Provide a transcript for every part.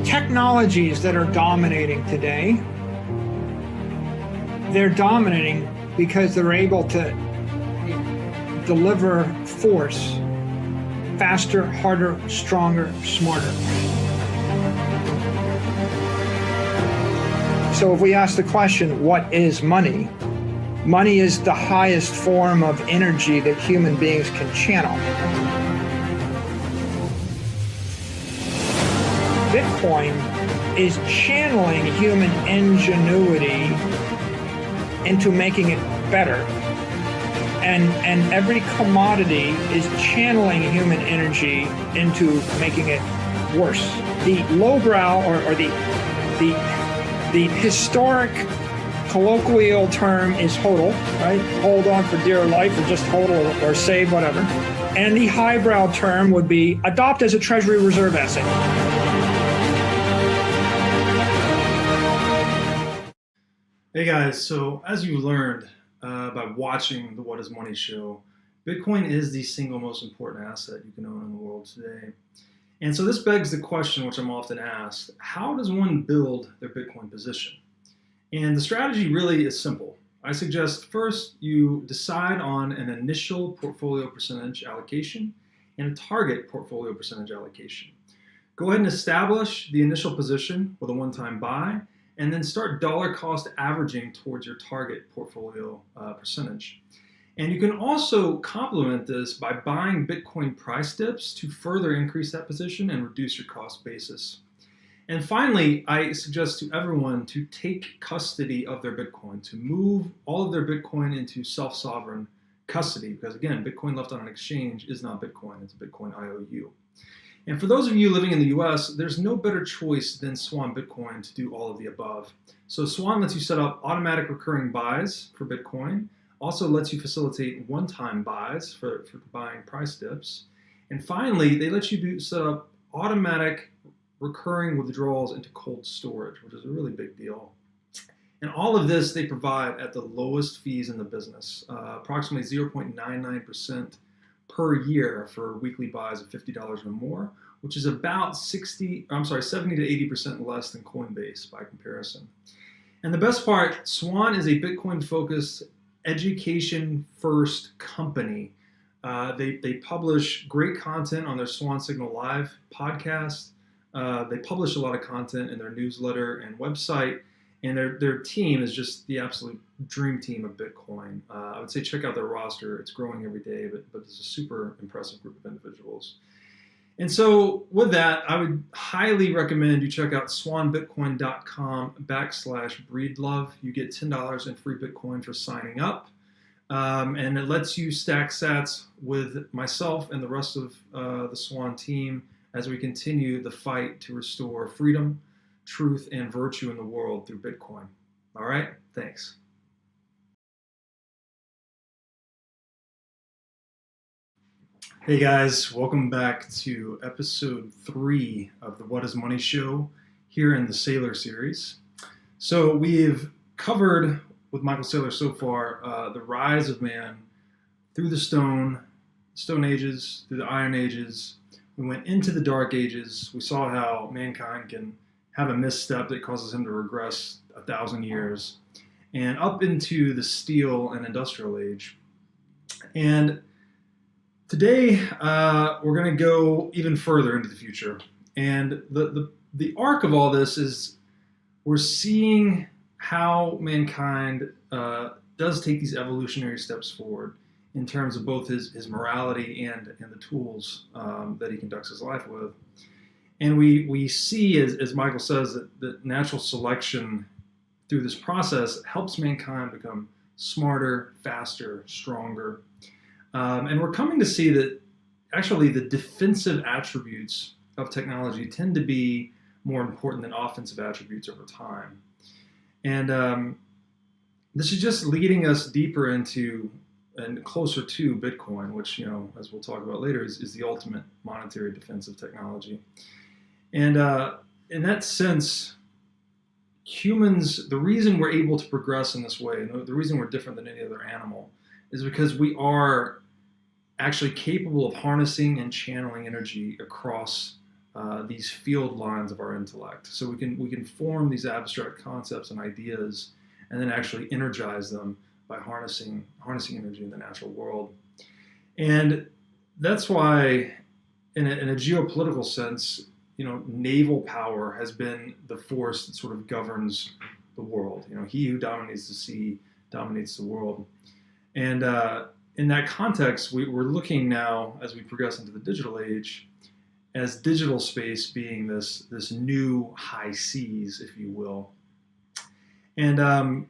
technologies that are dominating today, they're dominating because they're able to deliver force faster, harder, stronger, smarter. So if we ask the question, what is money? Money is the highest form of energy that human beings can channel. Bitcoin is channeling human ingenuity into making it better. And every commodity is channeling human energy into making it worse. The lowbrow or the historic colloquial term is HODL, right? Hold on for dear life, or just HODL or save, whatever. And the highbrow term would be adopt as a Treasury Reserve asset. Hey guys, so as you learned by watching the What is Money show, Bitcoin is the single most important asset you can own in the world today. And so this begs the question, which I'm often asked, how does one build their Bitcoin position? And the strategy really is simple. I suggest first you decide on an initial portfolio percentage allocation and a target portfolio percentage allocation. Go ahead and establish the initial position with a one-time buy, and then start dollar cost averaging towards your target portfolio percentage. And you can also complement this by buying Bitcoin price dips to further increase that position and reduce your cost basis. And finally, I suggest to everyone to take custody of their Bitcoin, to move all of their Bitcoin into self-sovereign custody, because again, Bitcoin left on an exchange is not Bitcoin, it's a Bitcoin IOU. And for those of you living in the US, there's no better choice than Swan Bitcoin to do all of the above. So Swan lets you set up automatic recurring buys for Bitcoin, also lets you facilitate one-time buys for buying price dips. And finally, they let you set up automatic recurring withdrawals into cold storage, which is a really big deal. And all of this they provide at the lowest fees in the business, approximately 0.99% per year for weekly buys of $50 or more, which is about 70 to 80% less than Coinbase by comparison. And the best part, Swan is a Bitcoin-focused, education-first company. They publish great content on their Swan Signal Live podcast. They publish a lot of content in their newsletter and website, and their team is just the absolute dream team of Bitcoin. I would say check out their roster. It's growing every day, but it's a super impressive group of individuals. And so with that, I would highly recommend you check out swanbitcoin.com/breedlove. You get $10 in free Bitcoin for signing up. And it lets you stack sats with myself and the rest of the Swan team as we continue the fight to restore freedom, truth, and virtue in the world through Bitcoin. All right, thanks. Hey guys, welcome back to episode 3 of the What is Money show here in the Saylor Series. So we've covered with Michael Saylor so far the rise of man through the Stone Ages, through the Iron Ages. We went into the Dark Ages. We saw how mankind can have a misstep that causes him to regress 1,000 years, and up into the Steel and Industrial Age. And today, we're going to go even further into the future. And the arc of all this is we're seeing how mankind does take these evolutionary steps forward in terms of both his morality and the tools that he conducts his life with. And we see, as Michael says, that natural selection through this process helps mankind become smarter, faster, stronger. And we're coming to see that actually the defensive attributes of technology tend to be more important than offensive attributes over time. And this is just leading us deeper into and closer to Bitcoin, which, as we'll talk about later, is the ultimate monetary defense of technology. And in that sense, humans, the reason we're able to progress in this way, and the reason we're different than any other animal, is because we are actually capable of harnessing and channeling energy across these field lines of our intellect. So we can form these abstract concepts and ideas, and then actually energize them by harnessing energy in the natural world. And that's why, in a geopolitical sense, naval power has been the force that sort of governs the world. He who dominates the sea dominates the world. And in that context, we're looking now, as we progress into the digital age, as digital space being this new high seas, if you will. And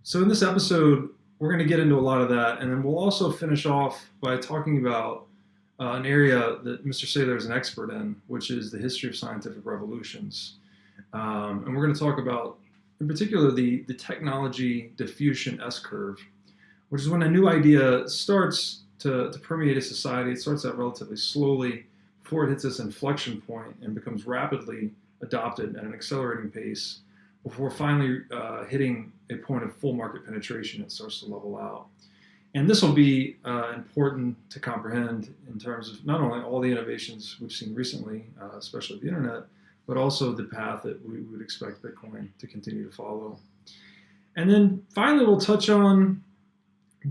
so in this episode, we're going to get into a lot of that, and then we'll also finish off by talking about an area that Mr. Saylor is an expert in, which is the history of scientific revolutions. And we're going to talk about, in particular, the technology diffusion S-curve, which is when a new idea starts to permeate a society. It starts out relatively slowly before it hits this inflection point and becomes rapidly adopted at an accelerating pace before finally hitting a point of full market penetration. It starts to level out. And this will be important to comprehend in terms of not only all the innovations we've seen recently, especially the internet, but also the path that we would expect Bitcoin to continue to follow. And then finally, we'll touch on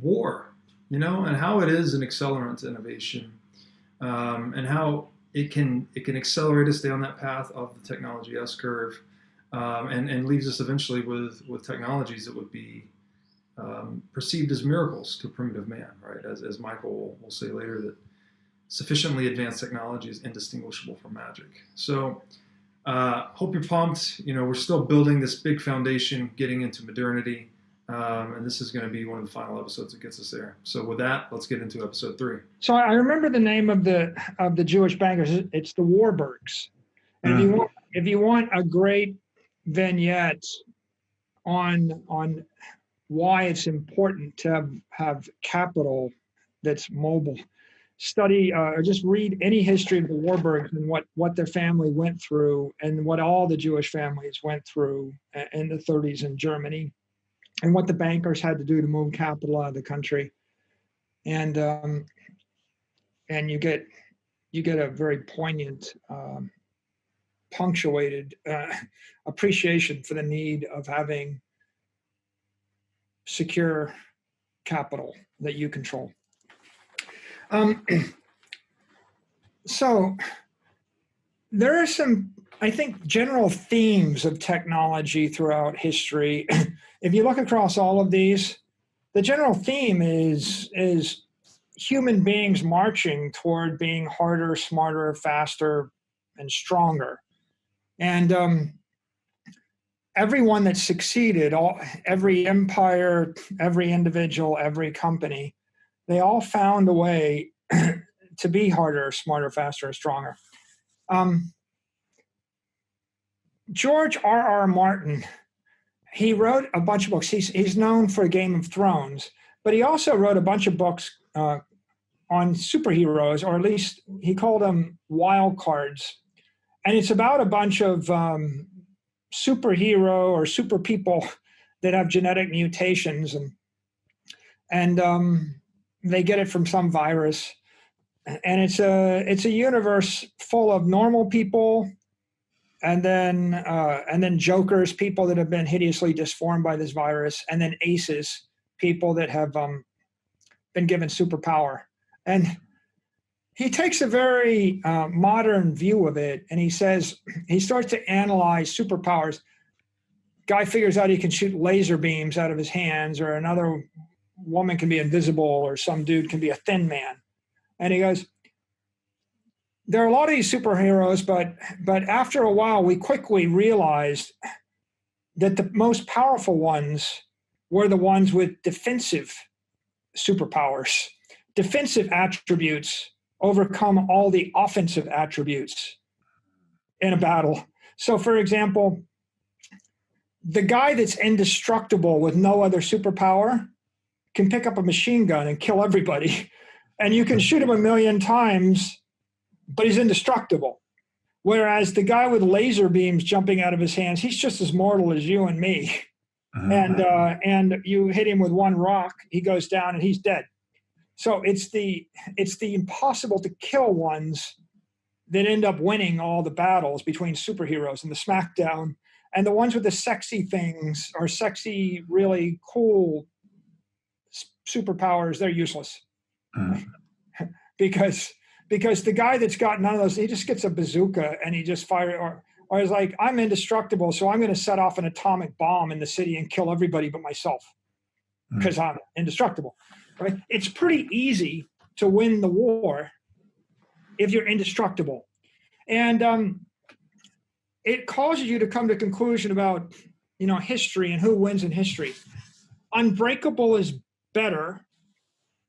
war, and how it is an accelerant to innovation, and how it can accelerate us down that path of the technology S-curve, and leaves us eventually with technologies that would be perceived as miracles to primitive man, right? As Michael will say later, that sufficiently advanced technology is indistinguishable from magic. So hope you're pumped. We're still building this big foundation, getting into modernity, and this is going to be one of the final episodes that gets us there. So with that, let's get into episode 3. So I remember the name of the Jewish bankers. It's the Warburgs. And if you want a great vignette on why it's important to have capital that's mobile, study or just read any history of the Warburgs and what their family went through and what all the Jewish families went through in the 30s in Germany, and what the bankers had to do to move capital out of the country. And you get a very poignant, punctuated appreciation for the need of having secure capital that you control. So there are some, I think, general themes of technology throughout history. If you look across all of these, the general theme is human beings marching toward being harder, smarter, faster, and stronger. And everyone that succeeded, every empire, every individual, every company, they all found a way to be harder, smarter, faster, and stronger. George R.R. Martin, he wrote a bunch of books. He's known for Game of Thrones, but he also wrote a bunch of books on superheroes, or at least he called them wild cards. And it's about a bunch of superhero or super people that have genetic mutations, and they get it from some virus. And it's a universe full of normal people, and then jokers, people that have been hideously disformed by this virus, and then aces, people that have been given superpower. And he takes a very modern view of it, and he says, he starts to analyze superpowers. Guy figures out he can shoot laser beams out of his hands, or another woman can be invisible, or some dude can be a thin man. And he goes, there are a lot of these superheroes, but after a while, we quickly realized that the most powerful ones were the ones with defensive superpowers. Defensive attributes overcome all the offensive attributes in a battle. So, for example, the guy that's indestructible with no other superpower can pick up a machine gun and kill everybody. And you can shoot him 1,000,000 times, but he's indestructible. Whereas the guy with laser beams jumping out of his hands, he's just as mortal as you and me. And you hit him with one rock, he goes down and he's dead. So it's the impossible to kill ones that end up winning all the battles between superheroes in the SmackDown. And the ones with the sexy things or sexy, really cool superpowers, they're useless. because the guy that's got none of those, he just gets a bazooka and he just fires, or he's like, I'm indestructible, so I'm going to set off an atomic bomb in the city and kill everybody but myself because I'm indestructible. Right? It's pretty easy to win the war if you're indestructible. And it causes you to come to a conclusion about, history and who wins in history. Unbreakable is better.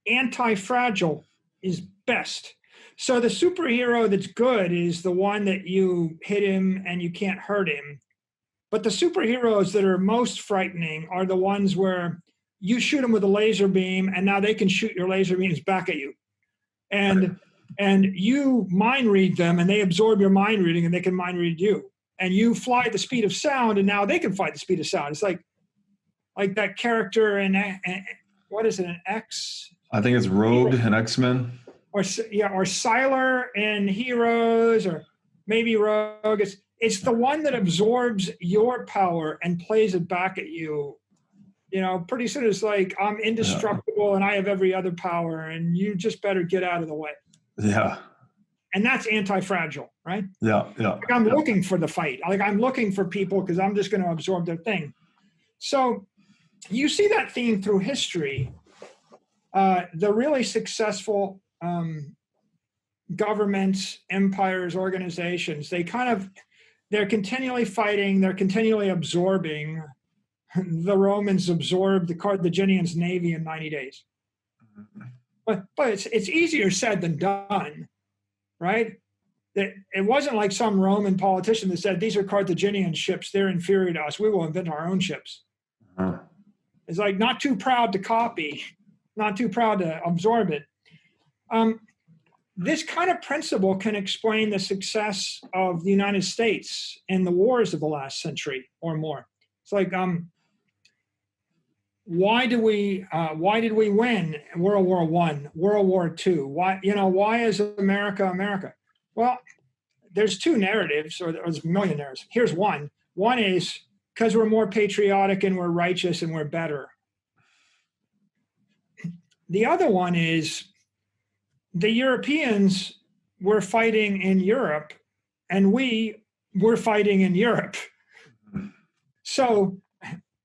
Anti-fragile is best. So the superhero that's good is the one that you hit him and you can't hurt him. But the superheroes that are most frightening are the ones where you shoot them with a laser beam and now they can shoot your laser beams back at you. And you mind read them and they absorb your mind reading and they can mind read you. And you fly at the speed of sound and now they can fly at the speed of sound. It's like that character in, what is it, an X? I think it's Rogue and X-Men. Or Saylor in Heroes, or maybe Rogue. It's the one that absorbs your power and plays it back at you. Pretty soon it's like, I'm indestructible and I have every other power and you just better get out of the way. Yeah. And that's anti-fragile, right? Yeah. Like I'm looking for the fight. Like I'm looking for people because I'm just going to absorb their thing. So you see that theme through history. The really successful governments, empires, organizations, they're continually fighting, they're continually absorbing. The Romans absorbed the Carthaginians' navy in 90 days. But it's easier said than done, right? It wasn't like some Roman politician that said, these are Carthaginian ships, they're inferior to us, we will invent our own ships. It's like not too proud to copy, not too proud to absorb it. This kind of principle can explain the success of the United States in the wars of the last century or more. It's like, why did we win World War I, World War II? Why is America America? Well, there's two narratives, or there's a million narratives. Here's one. One is because we're more patriotic and we're righteous and we're better. The other one is the Europeans were fighting in Europe and we were fighting in Europe. So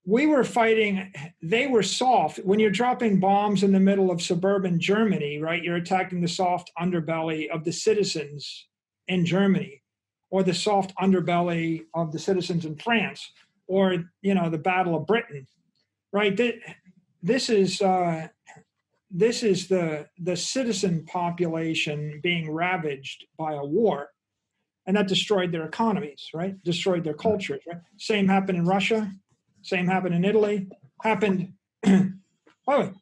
we were fighting, they were soft. When you're dropping bombs in the middle of suburban Germany, right, you're attacking the soft underbelly of the citizens in Germany, or the soft underbelly of the citizens in France, or, the Battle of Britain, right? This is the citizen population being ravaged by a war, and that destroyed their economies, right? Destroyed their cultures, right? Same happened in Russia, same happened in Italy, and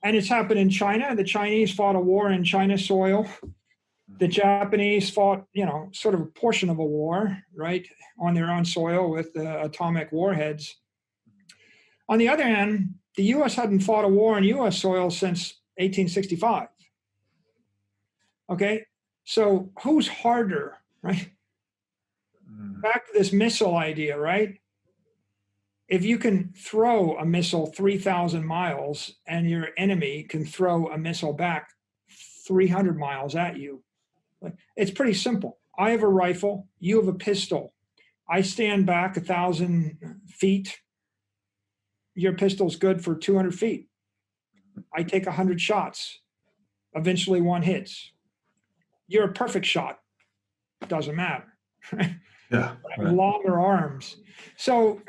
it's happened in China. The Chinese fought a war in China soil. The Japanese fought, sort of a portion of a war, right, on their own soil with atomic warheads. On the other hand, the U.S. hadn't fought a war on U.S. soil since 1865. Okay, so who's harder, right? Back to this missile idea, right? If you can throw a missile 3,000 miles and your enemy can throw a missile back 300 miles at you, it's pretty simple. I have a rifle, you have a pistol. I stand back 1,000 feet. Your pistol's good for 200 feet. I take 100 shots. Eventually one hits. You're a perfect shot. Doesn't matter. Yeah. Right. Longer arms. So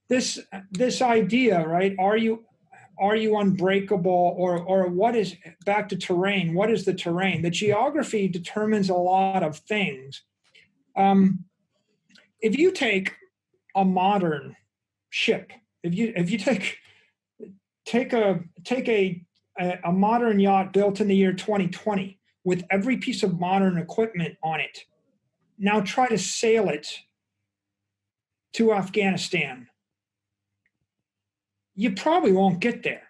this idea, right? Are you unbreakable, or what is, back to terrain? What is the terrain? The geography determines a lot of things. If you take a modern ship, if you take a modern yacht built in the year 2020 with every piece of modern equipment on it, now try to sail it to Afghanistan. You probably won't get there.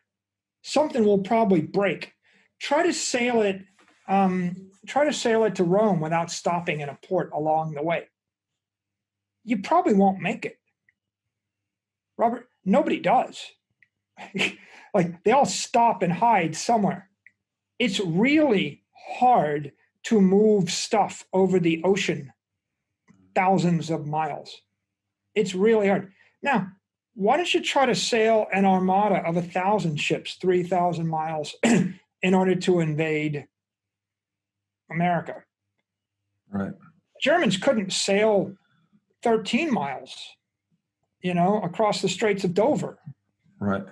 Something will probably break. Try to sail it try to sail it to Rome without stopping in a port along the way. You probably won't make it. Robert, nobody does. Like they all stop and hide somewhere. It's really hard to move stuff over the ocean thousands of miles. It's really hard. Now, why don't you try to sail an armada of 1,000 ships, 3,000 miles in order to invade America? Right. Germans couldn't sail 13 miles, across the Straits of Dover. Right.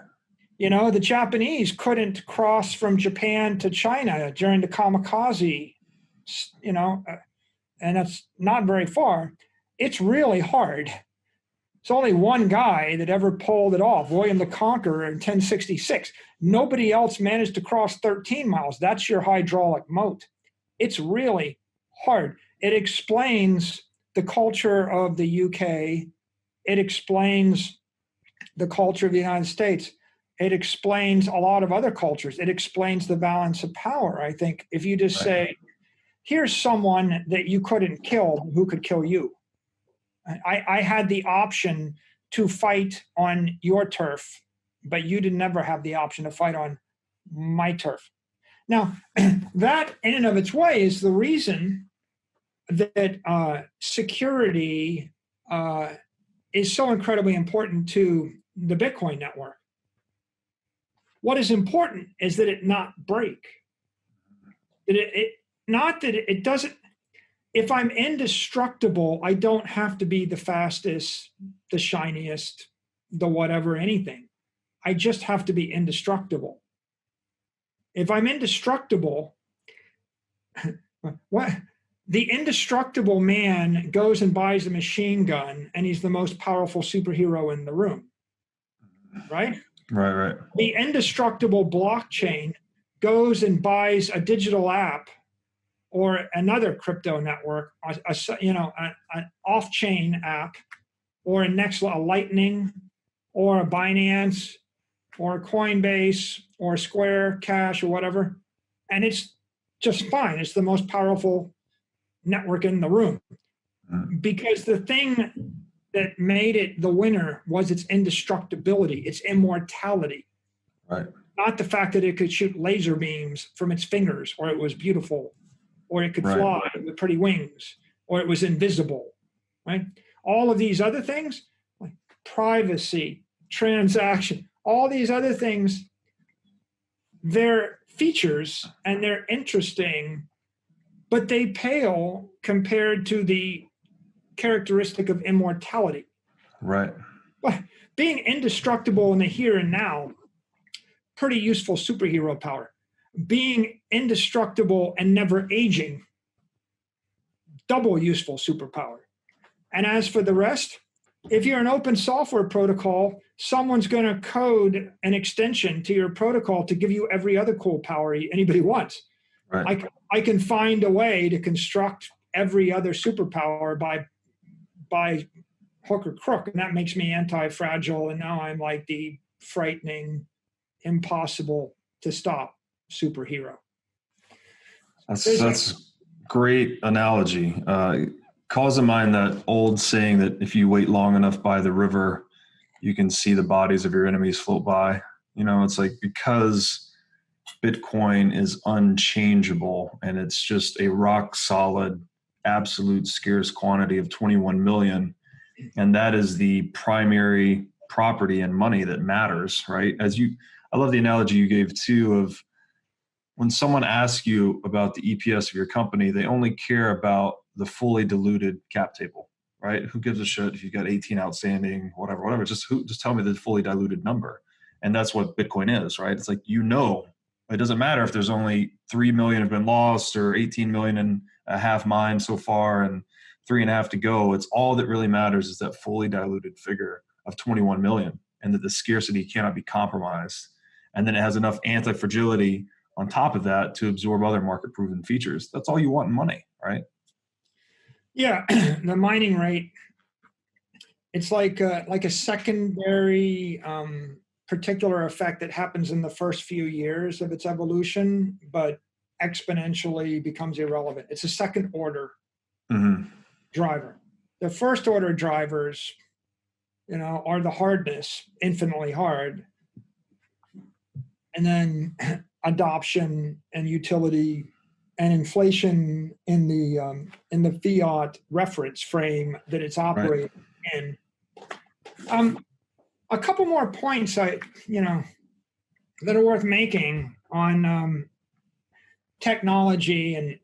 The Japanese couldn't cross from Japan to China during the kamikaze, and that's not very far. It's really hard. It's only one guy that ever pulled it off, William the Conqueror in 1066. Nobody else managed to cross 13 miles. That's your hydraulic moat. It's really hard. It explains the culture of the UK. It explains the culture of the United States. It explains a lot of other cultures. It explains the balance of power. I think if you just say, here's someone that you couldn't kill, who could kill you? I had the option to fight on your turf, but you did never have the option to fight on my turf. Now, that in and of its way is the reason that security is so incredibly important to the Bitcoin network. What is important is that it not break. Not that it doesn't. If I'm indestructible, I don't have to be the fastest, the shiniest, the whatever, anything. I just have to be indestructible. If I'm indestructible, what? The indestructible man goes and buys a machine gun, and he's the most powerful superhero in the room, right? Right. The indestructible blockchain goes and buys a digital app or another crypto network, an off-chain app, or a Lightning, or a Binance, or a Coinbase, or Square Cash, or whatever, and it's just fine. It's the most powerful network in the room, because the thing that made it the winner was its indestructibility, its immortality. Right. Not the fact that it could shoot laser beams from its fingers, or it was beautiful, or it could fly with pretty wings, or it was invisible, right? All of these other things, like privacy, transaction, all these other things, they're features and they're interesting, but they pale compared to the characteristic of immortality. Right. But being indestructible in the here and now, pretty useful superhero power. Being indestructible and never aging, double useful superpower. And as for the rest, if you're an open software protocol, someone's going to code an extension to your protocol to give you every other cool power anybody wants. Right. I can find a way to construct every other superpower by hook or crook, and that makes me anti-fragile, and now I'm like the frightening, impossible to stop superhero. That's great analogy. Calls to mind that old saying that if you wait long enough by the river, you can see the bodies of your enemies float by. It's like, because Bitcoin is unchangeable and it's just a rock solid, absolute scarce quantity of 21 million. And that is the primary property and money that matters, right? I love the analogy you gave too of when someone asks you about the EPS of your company, they only care about the fully diluted cap table, right? Who gives a shit if you've got 18 outstanding, whatever, just tell me the fully diluted number. And that's what Bitcoin is, right? It's like, it doesn't matter if there's only 3 million have been lost or 18 million and a half mined so far and 3.5 to go. It's all that really matters is that fully diluted figure of 21 million, and that the scarcity cannot be compromised. And then it has enough anti-fragility on top of that to absorb other market proven features. That's all you want in money, right? Yeah, the mining rate, it's like a secondary particular effect that happens in the first few years of its evolution, but exponentially becomes irrelevant. It's a second order Mm-hmm. driver. The first order drivers, are the hardness, infinitely hard, and then adoption and utility and inflation in the fiat reference frame that it's operating in. A couple more points that are worth making on technology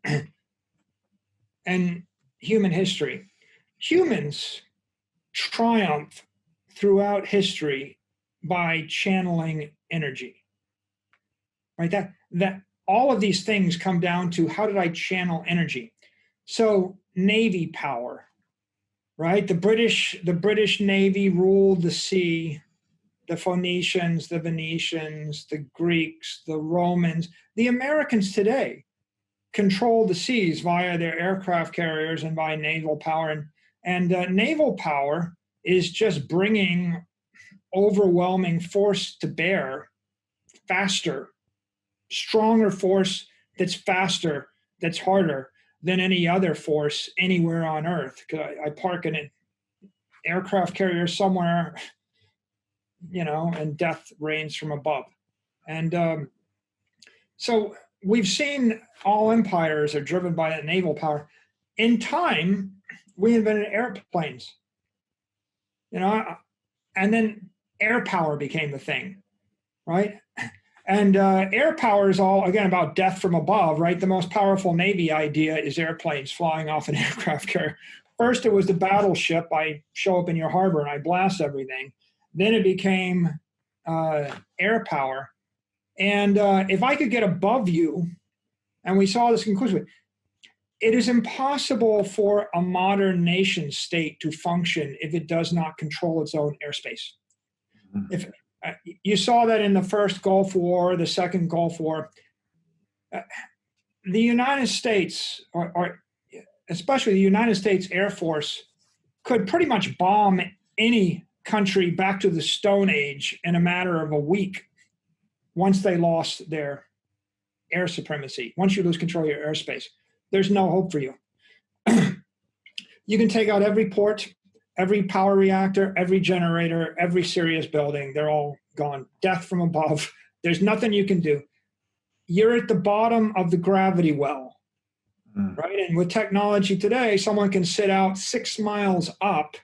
and human history. Humans triumph throughout history by channeling energy. Right? That all of these things come down to, how did I channel energy? So Navy power, right? The British Navy ruled the sea. The Phoenicians, the Venetians, the Greeks, the Romans. The Americans today control the seas via their aircraft carriers and by naval power. And naval power is just bringing overwhelming force to bear faster, stronger force that's faster, that's harder than any other force anywhere on Earth. I park in an aircraft carrier somewhere, and death reigns from above. And so we've seen all empires are driven by that naval power. In time, we invented airplanes, and then air power became the thing, right? And air power is all, again, about death from above, right? The most powerful Navy idea is airplanes flying off an aircraft carrier. First, it was the battleship. I show up in your harbor and I blast everything. Then it became air power. And if I could get above you, and we saw this conclusively, it is impossible for a modern nation state to function if it does not control its own airspace. If you saw that in the first Gulf War, the second Gulf War, the United States, or especially the United States Air Force, could pretty much bomb any country back to the Stone Age in a matter of a week once they lost their air supremacy. Once you lose control of your airspace, there's no hope for you. You can take out every port, every power reactor, every generator, every serious building. They're all gone. Death from above. There's nothing you can do. You're at the bottom of the gravity well, right? And with technology today, someone can sit out 6 miles up.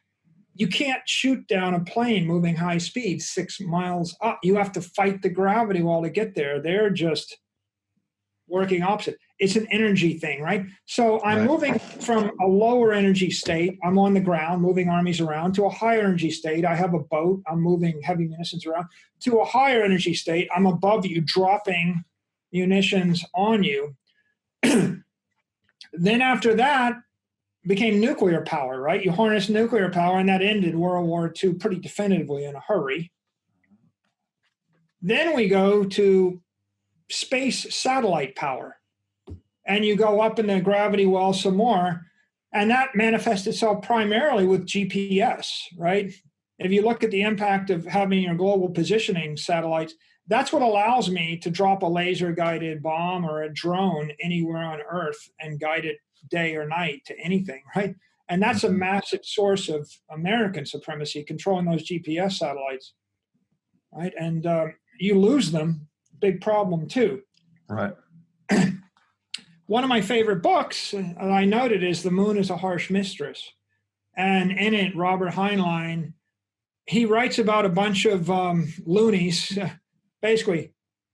You can't shoot down a plane moving high speed 6 miles up. You have to fight the gravity well to get there. They're just working opposite. It's an energy thing, right? So I'm moving from a lower energy state, I'm on the ground, moving armies around, to a higher energy state. I have a boat, I'm moving heavy munitions around, to a higher energy state. I'm above you, dropping munitions on you. Then after that, became nuclear power, right? You harness nuclear power, and that ended World War II pretty definitively in a hurry. Then we go to space satellite power, and you go up in the gravity well some more, and that manifests itself primarily with GPS, right? If you look at the impact of having your global positioning satellites, that's what allows me to drop a laser-guided bomb or a drone anywhere on Earth and guide it day or night to anything, right? And that's a massive source of American supremacy, controlling those GPS satellites, right? And you lose them, big problem too. Right. One of my favorite books, I noted, is The Moon is a Harsh Mistress. And in it, Robert Heinlein, he writes about a bunch of loonies, basically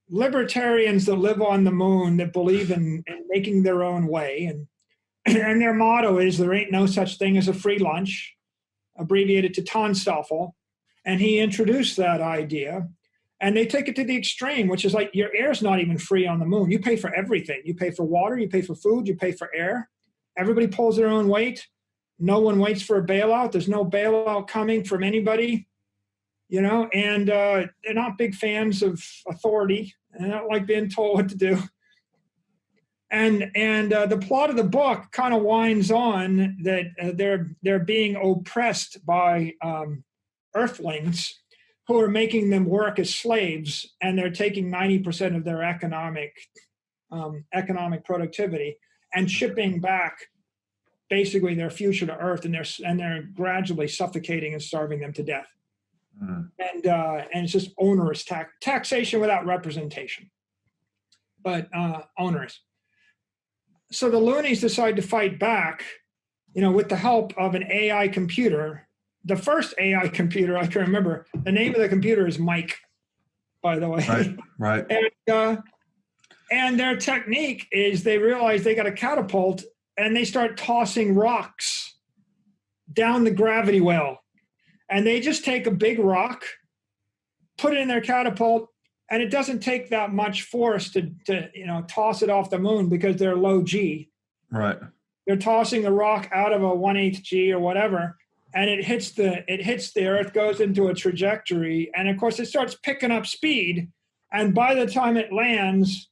libertarians that live on the moon, that believe in making their own way. And their motto is, there ain't no such thing as a free lunch, abbreviated to Tannstaffel. And he introduced that idea. And they take it to the extreme, which is like, your air's not even free on the moon. You pay for everything. You pay for water, you pay for food, you pay for air. Everybody pulls their own weight. No one waits for a bailout. There's no bailout coming from anybody, and they're not big fans of authority. And they don't like being told what to do. And the plot of the book kind of winds on that they're being oppressed by earthlings who are making them work as slaves, and they're taking 90% of their economic economic productivity and shipping back basically their future to Earth, and they're gradually suffocating and starving them to death. And it's just onerous taxation without representation, but onerous. So the loonies decide to fight back, with the help of an AI computer. The first AI computer I can remember, the name of the computer is Mike, by the way. Right. And their technique is they realize they got a catapult and they start tossing rocks down the gravity well. And they just take a big rock, put it in their catapult, and it doesn't take that much force to toss it off the moon because they're low G. Right. They're tossing the rock out of a 1/8 G or whatever, and it hits the Earth, goes into a trajectory, and of course it starts picking up speed, and by the time it lands,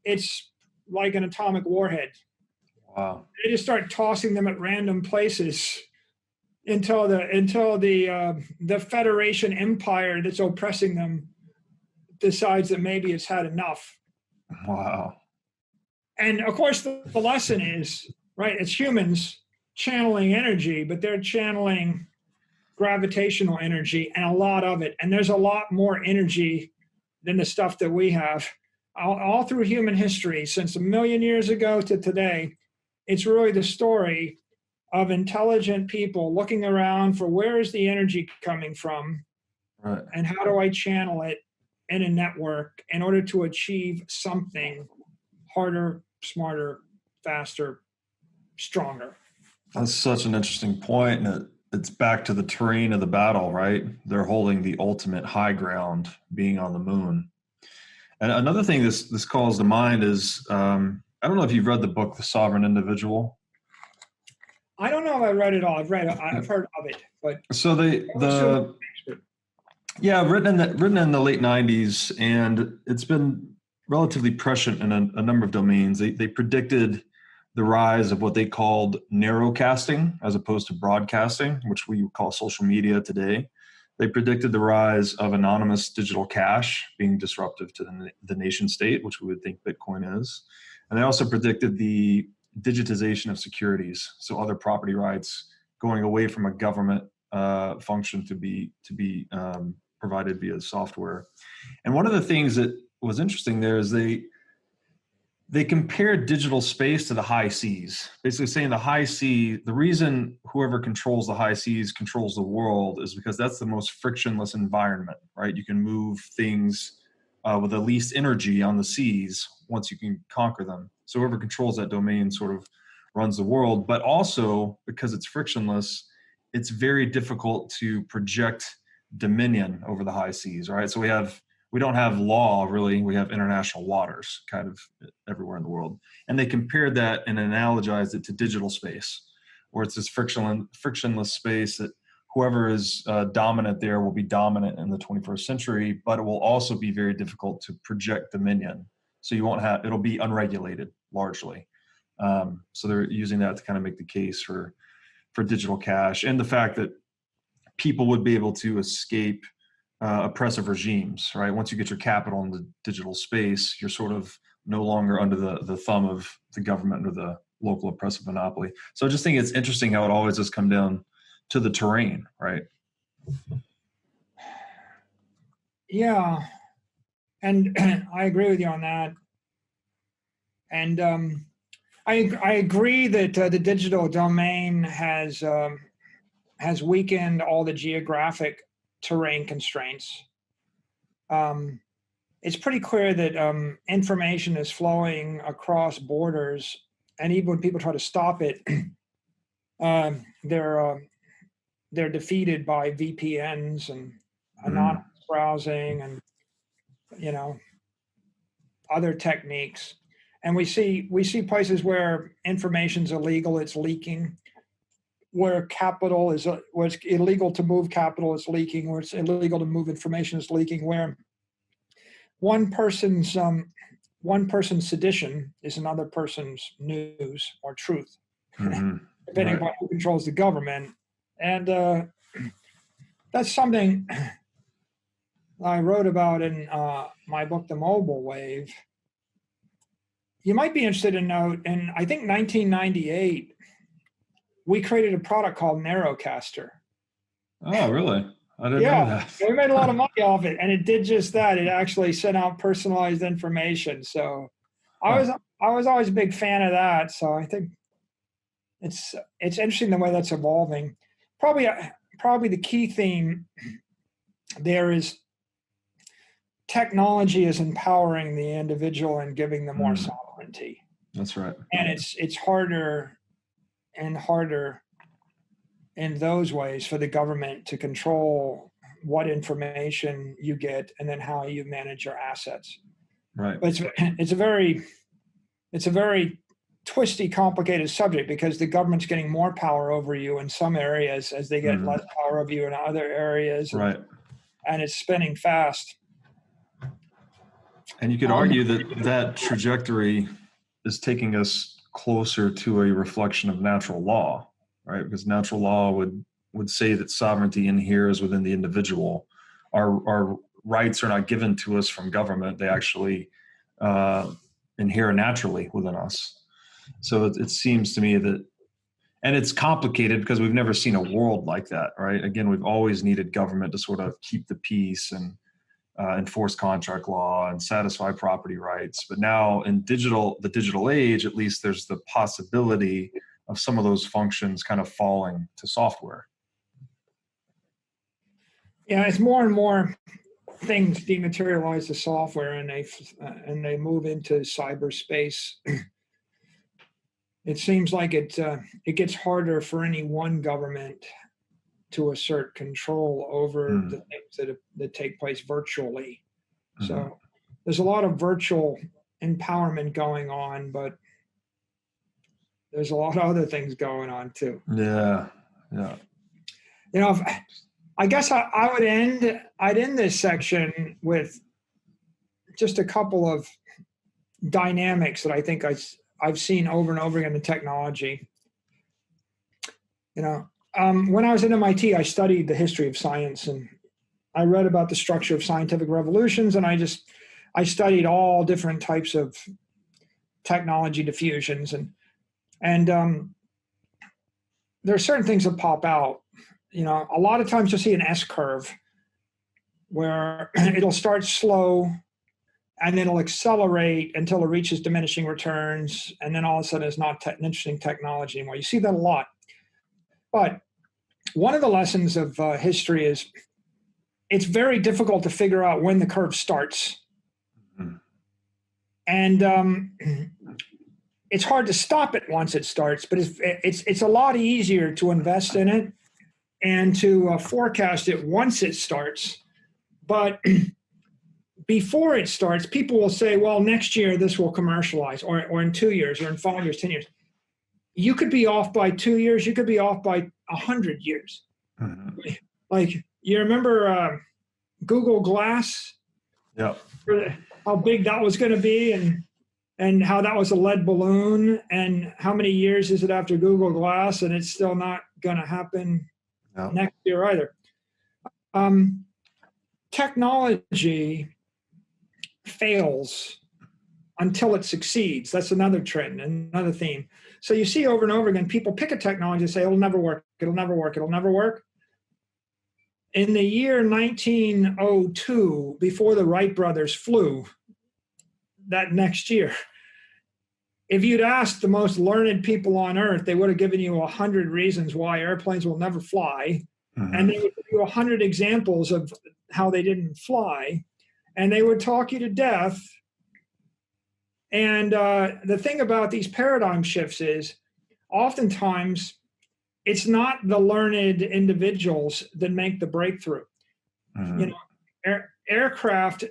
it's like an atomic warhead. Wow. They just start tossing them at random places until the Federation Empire that's oppressing them decides that maybe it's had enough. Wow. And of course the lesson is, right, it's humans channeling energy, but they're channeling gravitational energy and a lot of it. And there's a lot more energy than the stuff that we have. All through human history, since 1 million years ago to today, it's really the story of intelligent people looking around for where is the energy coming from, Right. and how do I channel it in a network in order to achieve something harder, smarter, faster, stronger. That's such an interesting point. And it's back to the terrain of the battle, right? They're holding the ultimate high ground, being on the moon. And another thing this calls to mind is, I don't know if you've read the book, The Sovereign Individual. I don't know if I read it all. I've heard of it, but so written in the late 90s, and it's been relatively prescient in a number of domains. They predicted the rise of what they called narrowcasting as opposed to broadcasting, which we call social media today. They predicted the rise of anonymous digital cash being disruptive to the nation state, which we would think Bitcoin is. And they also predicted the digitization of securities, so other property rights going away from a government function to be provided via software. And one of the things that was interesting there is they compared digital space to the high seas, basically saying the high sea, the reason whoever controls the high seas controls the world is because that's the most frictionless environment, right? You can move things with the least energy on the seas once you can conquer them. So whoever controls that domain sort of runs the world, but also because it's frictionless, it's very difficult to project dominion over the high seas, right? So we don't have law, really. We have international waters kind of everywhere in the world. And they compared that and analogized it to digital space, where it's this frictionless space that whoever is dominant there will be dominant in the 21st century, but it will also be very difficult to project dominion. So it'll be unregulated largely. So they're using that to kind of make the case for digital cash, and the fact that people would be able to escape oppressive regimes, right? Once you get your capital in the digital space, you're sort of no longer under the thumb of the government or the local oppressive monopoly. So I just think it's interesting how it always does come down to the terrain, right? Yeah. And I agree with you on that. And I agree that the digital domain has weakened all the geographic terrain constraints. It's pretty clear that information is flowing across borders, and even when people try to stop it, they're defeated by VPNs and anonymous browsing and other techniques. And we see places where information's illegal, it's leaking. Where capital is, where it's illegal to move capital, it's leaking. Where it's illegal to move information, it's leaking. Where one person's sedition is another person's news or truth, depending upon who controls the government. And that's something I wrote about in my book, The Mobile Wave. you might be interested to note, in I think 1998, we created a product called Narrowcaster. Oh, really? I didn't know Yeah, that. we made a lot of money off it, and it did just that. It actually sent out personalized information. So I was always a big fan of that. So I think it's interesting the way that's evolving. Probably the key theme there is technology is empowering the individual and giving them more sovereignty. That's right. And it's harder and harder in those ways for the government to control what information you get and then how you manage your assets. Right. But it's a very twisty, complicated subject because the government's getting more power over you in some areas as they get less power over you in other areas. Right. And it's spinning fast. And you could argue that trajectory is taking us closer to a reflection of natural law, right? Because natural law would say that sovereignty inheres within the individual. Our rights are not given to us from government. They actually inhere naturally within us. So it seems to me that, and it's complicated because we've never seen a world like that, right? Again, we've always needed government to sort of keep the peace and enforce contract law and satisfy property rights. But now in the digital age, at least there's the possibility of some of those functions kind of falling to software. Yeah, it's more and more things dematerialize the software and they move into cyberspace. It seems like it gets harder for any one government to assert control over the things that take place virtually. So there's a lot of virtual empowerment going on, but there's a lot of other things going on too. Yeah. I guess I'd end this section with just a couple of dynamics that I think I've seen over and over again in technology. When I was at MIT, I studied the history of science and I read about the structure of scientific revolutions, and I studied all different types of technology diffusions, and there are certain things that pop out. A lot of times you'll see an S curve where it'll start slow and then it'll accelerate until it reaches diminishing returns, and then all of a sudden it's not an interesting technology anymore. You see that a lot. But one of the lessons of history is it's very difficult to figure out when the curve starts. And it's hard to stop it once it starts, but it's a lot easier to invest in it and to forecast it once it starts. But before it starts, people will say, well, next year this will commercialize, or in 2 years, or in 5 years, 10 years. You could be off by 2 years. You could be off by 100 years. Like, you remember Google Glass? Yeah. How big that was going to be, and how that was a lead balloon, and how many years is it after Google Glass, and it's still not going to happen next year either. Technology fails until it succeeds. That's another trend, another theme. So you see over and over again, people pick a technology and say, it'll never work, it'll never work, it'll never work. In the year 1902, before the Wright brothers flew that next year, if you'd asked the most learned people on earth, they would have given you 100 reasons why airplanes will never fly. And they would give you 100 examples of how they didn't fly. And they would talk you to death. And the thing about these paradigm shifts is oftentimes it's not the learned individuals that make the breakthrough. Aircraft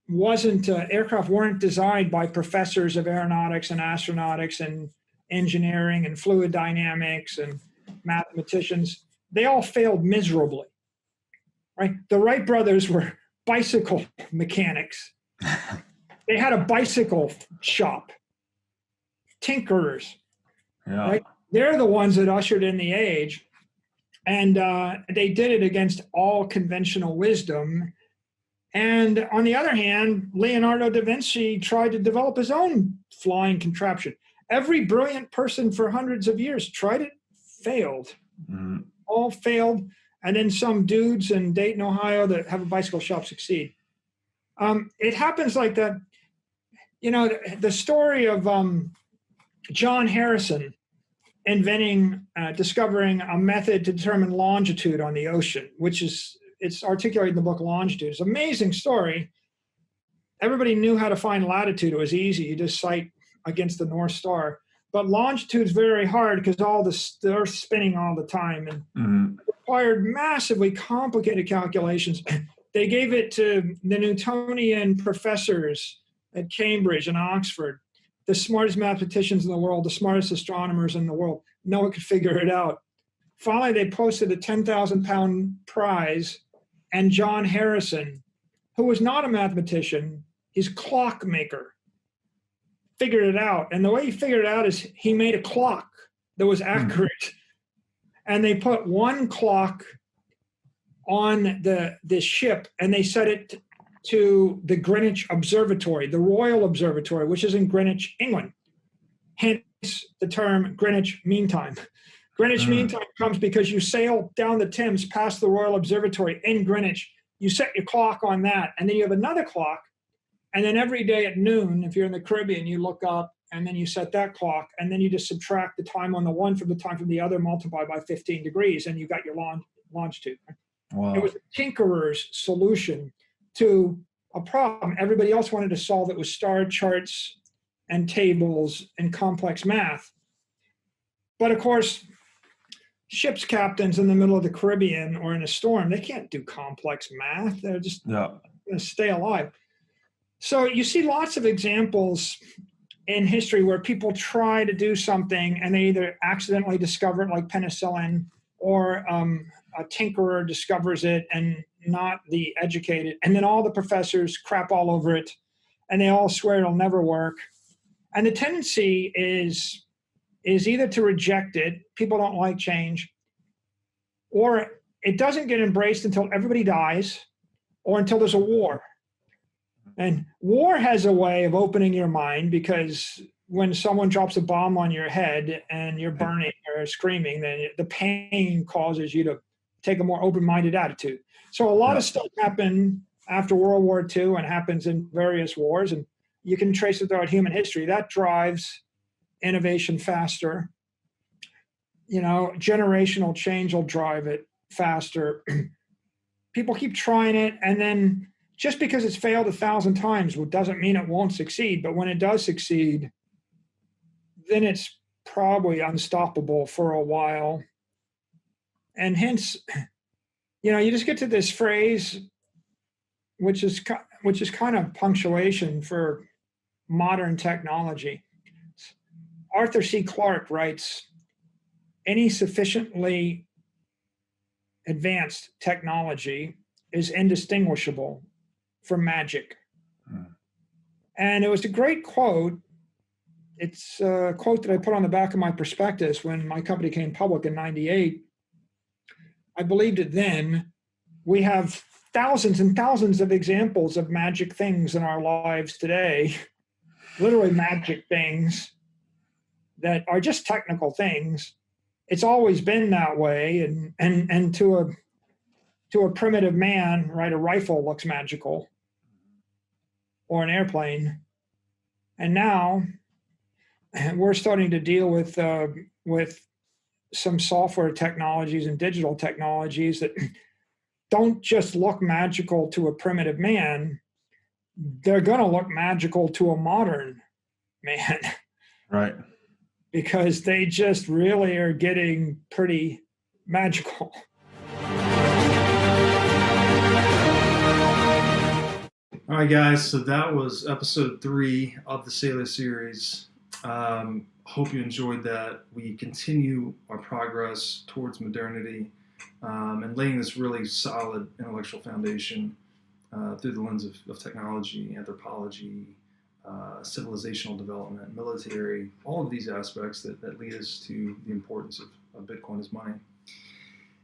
weren't designed by professors of aeronautics and astronautics and engineering and fluid dynamics and mathematicians. They all failed miserably, right? The Wright brothers were bicycle mechanics. They had a bicycle shop, tinkerers, right? They're the ones that ushered in the age, and they did it against all conventional wisdom. And on the other hand, Leonardo da Vinci tried to develop his own flying contraption. Every brilliant person for hundreds of years tried it, failed. Mm. All failed. And then some dudes in Dayton, Ohio that have a bicycle shop succeed. It happens like that. You know, the story of John Harrison discovering a method to determine longitude on the ocean, it's articulated in the book Longitude. It's an amazing story. Everybody knew how to find latitude. It was easy. You just sight against the North Star. But longitude is very hard because the Earth's spinning all the time and required massively complicated calculations. They gave it to the Newtonian professors at Cambridge and Oxford, the smartest mathematicians in the world, the smartest astronomers in the world. No one could figure it out. Finally, they posted a 10,000-pound prize, and John Harrison, who was not a mathematician, he's a clockmaker, figured it out. And the way he figured it out is he made a clock that was accurate. And they put one clock on the ship, and they set it to the Greenwich Observatory, the Royal Observatory, which is in Greenwich, England. Hence the term Greenwich Mean Time. Greenwich Mean Time comes because you sail down the Thames past the Royal Observatory in Greenwich. You set your clock on that, and then you have another clock. And then every day at noon, if you're in the Caribbean, you look up, and then you set that clock, and then you just subtract the time on the one from the time from the other, multiply by 15 degrees, and you got your longitude. Wow. It was a tinkerer's solution to a problem everybody else wanted to solve. It was star charts and tables and complex math. But of course, ship's captains in the middle of the Caribbean or in a storm, they can't do complex math. They're just going to stay alive. So you see lots of examples in history where people try to do something and they either accidentally discover it, like penicillin, or a tinkerer discovers it and not the educated. And then all the professors crap all over it and they all swear it'll never work. And the tendency is either to reject it, people don't like change, or it doesn't get embraced until everybody dies or until there's a war. And war has a way of opening your mind, because when someone drops a bomb on your head and you're burning or screaming, then the pain causes you to take a more open-minded attitude. So a lot of stuff happened after World War II and happens in various wars, and you can trace it throughout human history. That drives innovation faster. You know, generational change will drive it faster. People keep trying it, and then just because it's failed 1,000 times doesn't mean it won't succeed. But when it does succeed, then it's probably unstoppable for a while. And hence, you know, you just get to this phrase, which is kind of punctuation for modern technology. Arthur C. Clarke writes, any sufficiently advanced technology is indistinguishable from magic. And it was a great quote. It's a quote that I put on the back of my prospectus when my company came public in '98. I believed it then. We have thousands and thousands of examples of magic things in our lives today, literally magic things that are just technical things. It's always been that way. And to a primitive man, right, a rifle looks magical, or an airplane. And now we're starting to deal with some software technologies and digital technologies that don't just look magical to a primitive man. They're going to look magical to a modern man. Right. Because they just really are getting pretty magical. All right, guys, so that was episode 3 of the Saylor Series. Hope you enjoyed that. We continue our progress towards modernity and laying this really solid intellectual foundation through the lens of technology, anthropology, civilizational development, military, all of these aspects that lead us to the importance of Bitcoin as money.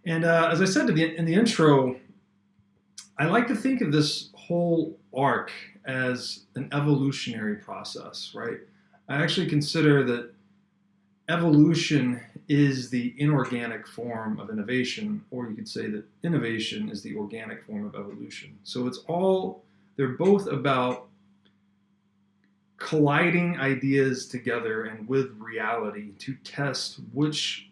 And as I said in the intro, I like to think of this whole arc as an evolutionary process, right? I actually consider that evolution is the inorganic form of innovation, or you could say that innovation is the organic form of evolution. So they're both about colliding ideas together and with reality to test which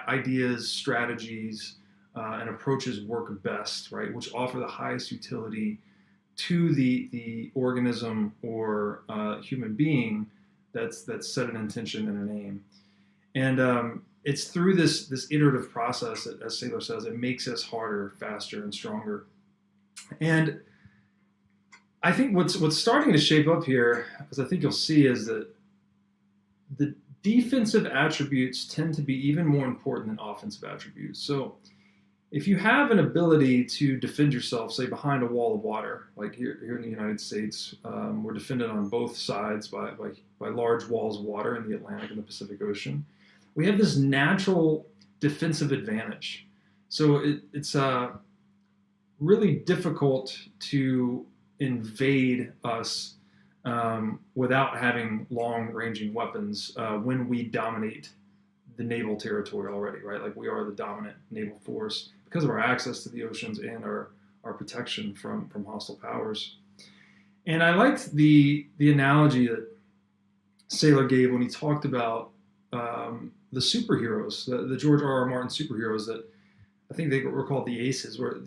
ideas, strategies, and approaches work best, right? Which offer the highest utility to the organism or human being that's set an intention and an aim. And it's through this iterative process that, as Saylor says, it makes us harder, faster, and stronger. And I think what's starting to shape up here, as I think you'll see, is that the defensive attributes tend to be even more important than offensive attributes. So if you have an ability to defend yourself, say behind a wall of water, like here in the United States, we're defended on both sides by large walls of water in the Atlantic and the Pacific Ocean. We have this natural defensive advantage. So it's really difficult to invade us without having long-ranging weapons when we dominate the naval territory already, right? Like we are the dominant naval force because of our access to the oceans and our protection from hostile powers. And I liked the analogy that Saylor gave when he talked about the superheroes, the George R.R. Martin superheroes that I think they were called the Aces, where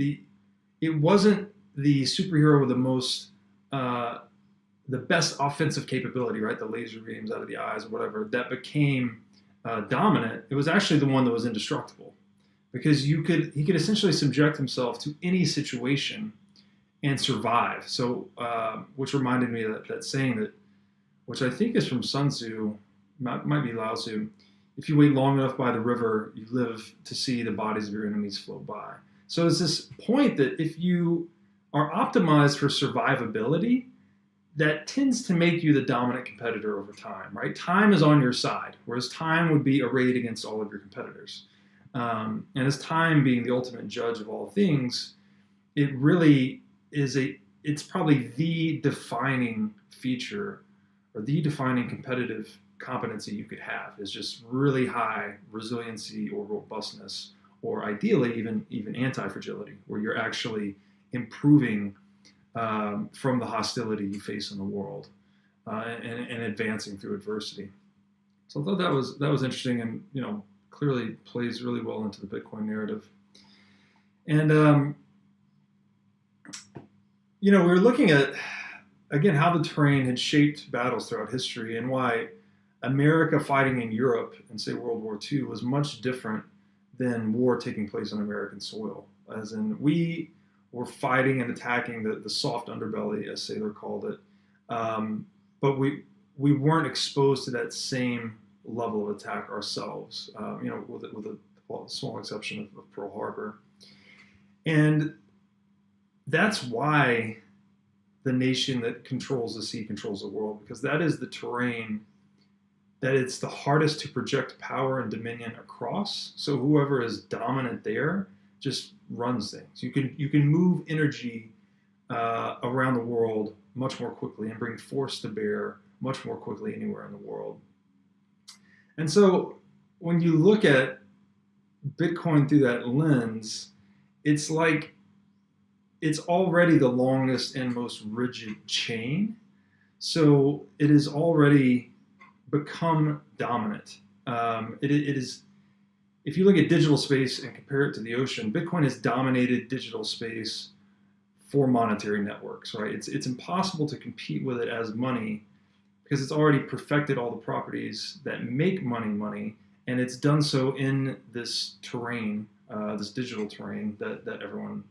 it wasn't the superhero with the best offensive capability, right? The laser beams out of the eyes or whatever, that became dominant. It was actually the one that was indestructible, because he could essentially subject himself to any situation and survive. So, which reminded me of that saying that, which I think is from Sun Tzu, might be Lao Tzu. If you wait long enough by the river, you live to see the bodies of your enemies float by. So it's this point that if you are optimized for survivability, that tends to make you the dominant competitor over time, right? Time is on your side, whereas time would be arrayed against all of your competitors. And as time being the ultimate judge of all things, it really is it's probably the defining feature or the defining competitive competency you could have, is just really high resiliency or robustness, or ideally even anti-fragility, where you're actually improving from the hostility you face in the world and advancing through adversity. So I thought that was interesting, and clearly plays really well into the Bitcoin narrative. And we were looking at, again, how the terrain had shaped battles throughout history, and why America fighting in Europe in, say, World War II was much different than war taking place on American soil. As in, we were fighting and attacking the soft underbelly, as Saylor called it, but we weren't exposed to that same level of attack ourselves, with a small exception of Pearl Harbor. And that's why the nation that controls the sea controls the world, because that is the terrain that it's the hardest to project power and dominion across. So whoever is dominant there just runs things. You can move energy around the world much more quickly and bring force to bear much more quickly anywhere in the world. And so when you look at Bitcoin through that lens, it's like it's already the longest and most rigid chain. So it has already become dominant. It is, if you look at digital space and compare it to the ocean, Bitcoin has dominated digital space for monetary networks, right? It's impossible to compete with it as money, because it's already perfected all the properties that make money, and it's done so in this terrain, this digital terrain that everyone,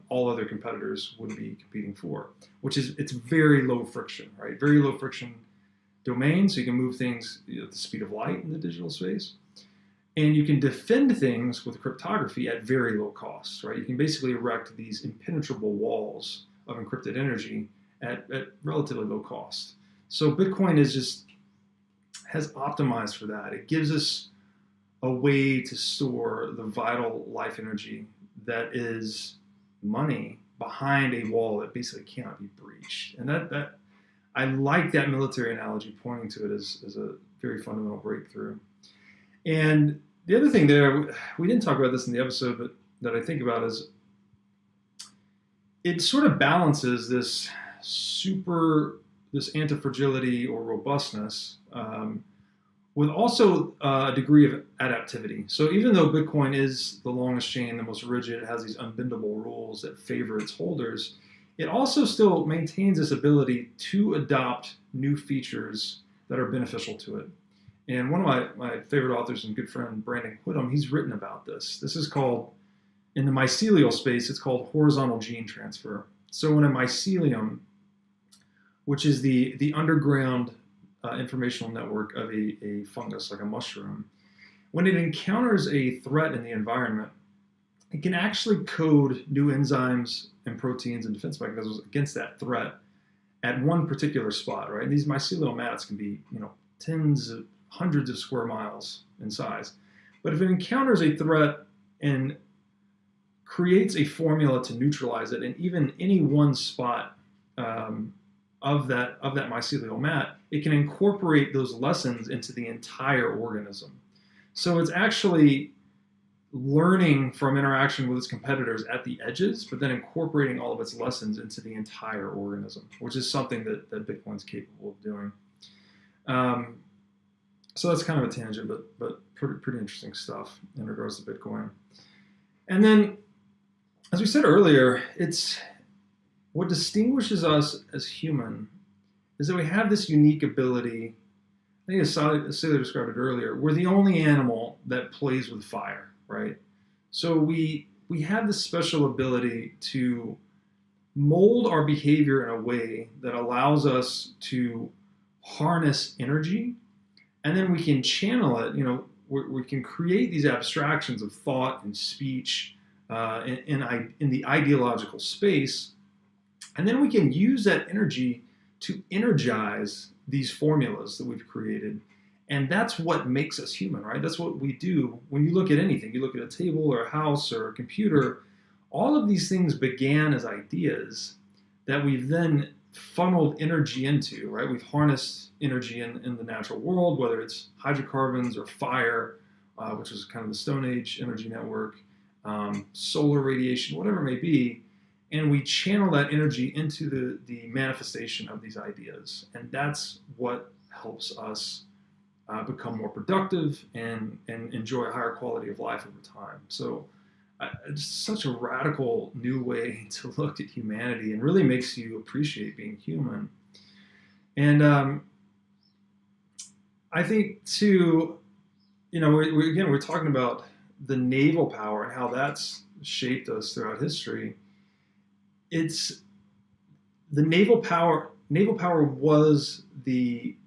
all other competitors would be competing for, it's very low friction, right? Very low friction domain, so you can move things at the speed of light in the digital space. And you can defend things with cryptography at very low costs, right? You can basically erect these impenetrable walls of encrypted energy at relatively low cost. So Bitcoin has optimized for that. It gives us a way to store the vital life energy that is money behind a wall that basically cannot be breached. And that I like that military analogy, pointing to it as a very fundamental breakthrough. And the other thing there, we didn't talk about this in the episode, but that I think about is it sort of balances this anti-fragility or robustness with also a degree of adaptivity. So even though Bitcoin is the longest chain, the most rigid, it has these unbendable rules that favor its holders, it also still maintains this ability to adopt new features that are beneficial to it. And one of my favorite authors and good friend, Brandon Quittem, he's written about this. This is called, in the mycelial space, it's called horizontal gene transfer. So in a mycelium, which is the underground informational network of a fungus, like a mushroom, when it encounters a threat in the environment, it can actually code new enzymes and proteins and defense mechanisms against that threat at one particular spot, right? And these mycelial mats can be, hundreds of square miles in size. But if it encounters a threat and creates a formula to neutralize it, and even any one spot of that mycelial mat, it can incorporate those lessons into the entire organism. So it's actually learning from interaction with its competitors at the edges, but then incorporating all of its lessons into the entire organism, which is something that Bitcoin's capable of doing. So that's kind of a tangent, but pretty interesting stuff in regards to Bitcoin. And then, as we said earlier, it's what distinguishes us as human is that we have this unique ability. I think as Saylor described it earlier, we're the only animal that plays with fire, right? So we have this special ability to mold our behavior in a way that allows us to harness energy, and then we can channel it. We can create these abstractions of thought and speech in the ideological space, and then we can use that energy to energize these formulas that we've created. And that's what makes us human, right? That's what we do when you look at anything. You look at a table or a house or a computer, all of these things began as ideas that we've then funneled energy into, right? We've harnessed energy in the natural world, whether it's hydrocarbons or fire, which is kind of the Stone Age energy network, solar radiation, whatever it may be. And we channel that energy into the manifestation of these ideas. And that's what helps us become more productive and enjoy a higher quality of life over time. So it's such a radical new way to look at humanity, and really makes you appreciate being human. And I think too, we're talking about the naval power and how that's shaped us throughout history. It's the naval power. Naval power was the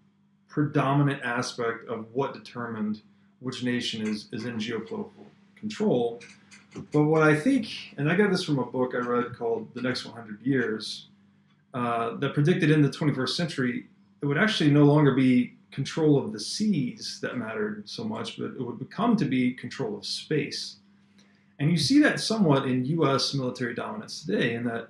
predominant aspect of what determined which nation is in geopolitical control. But what I think, and I got this from a book I read called The Next 100 Years, that predicted in the 21st century, it would actually no longer be control of the seas that mattered so much, but it would become to be control of space. And you see that somewhat in U.S. military dominance today, in that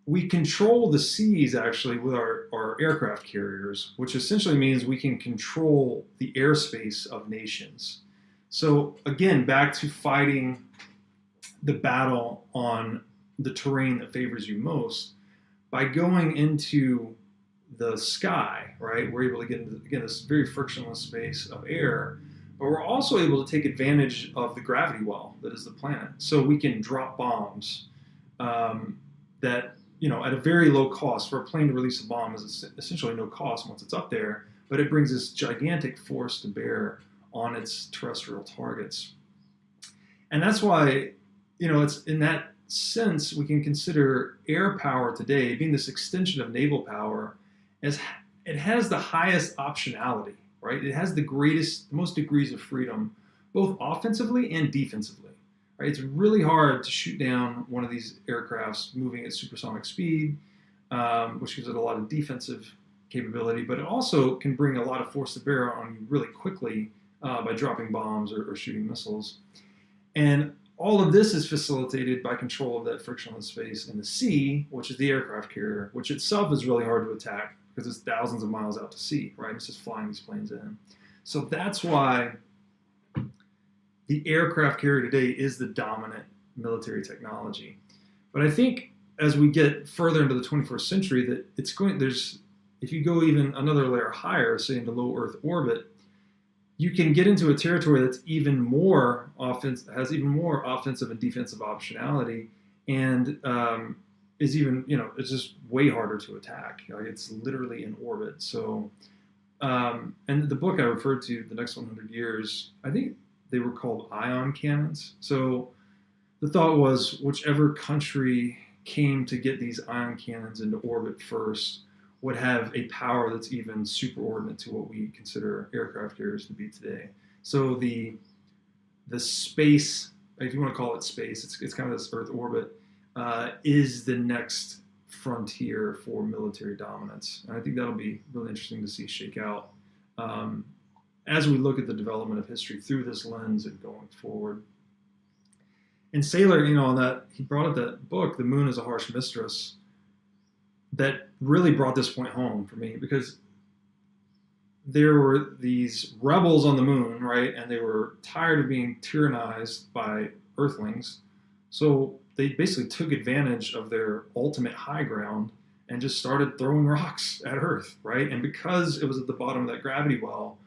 we control the seas actually with our aircraft carriers, which essentially means we can control the airspace of nations. So again, back to fighting the battle on the terrain that favors you most, by going into the sky, right? We're able to get into, again, this very frictionless space of air, but we're also able to take advantage of the gravity well that is the planet. So we can drop bombs that, at a very low cost. For a plane to release a bomb is essentially no cost once it's up there, but it brings this gigantic force to bear on its terrestrial targets. And that's why, it's in that sense we can consider air power today being this extension of naval power, as it has the highest optionality, right? It has the most degrees of freedom, both offensively and defensively, right? It's really hard to shoot down one of these aircrafts moving at supersonic speed, which gives it a lot of defensive capability, but it also can bring a lot of force to bear on you really quickly by dropping bombs or shooting missiles. And all of this is facilitated by control of that frictionless space in the sea, which is the aircraft carrier, which itself is really hard to attack because it's thousands of miles out to sea, right? It's just flying these planes in. So that's why the aircraft carrier today is the dominant military technology. But I think as we get further into the 21st century, that if you go even another layer higher, say into low Earth orbit, you can get into a territory that's has even more offensive and defensive optionality, and is even, it's just way harder to attack. Like, it's literally in orbit. So, and the book I referred to, The Next 100 Years, I think they were called ion cannons. So the thought was whichever country came to get these ion cannons into orbit first would have a power that's even superordinate to what we consider aircraft carriers to be today. So the space, if you want to call it space, it's kind of this Earth orbit, is the next frontier for military dominance. And I think that'll be really interesting to see shake out as we look at the development of history through this lens and going forward. And Saylor, on that, he brought up that book, The Moon is a Harsh Mistress, that really brought this point home for me, because there were these rebels on the moon, right? And they were tired of being tyrannized by Earthlings. So they basically took advantage of their ultimate high ground and just started throwing rocks at Earth, right? And because it was at the bottom of that gravity well,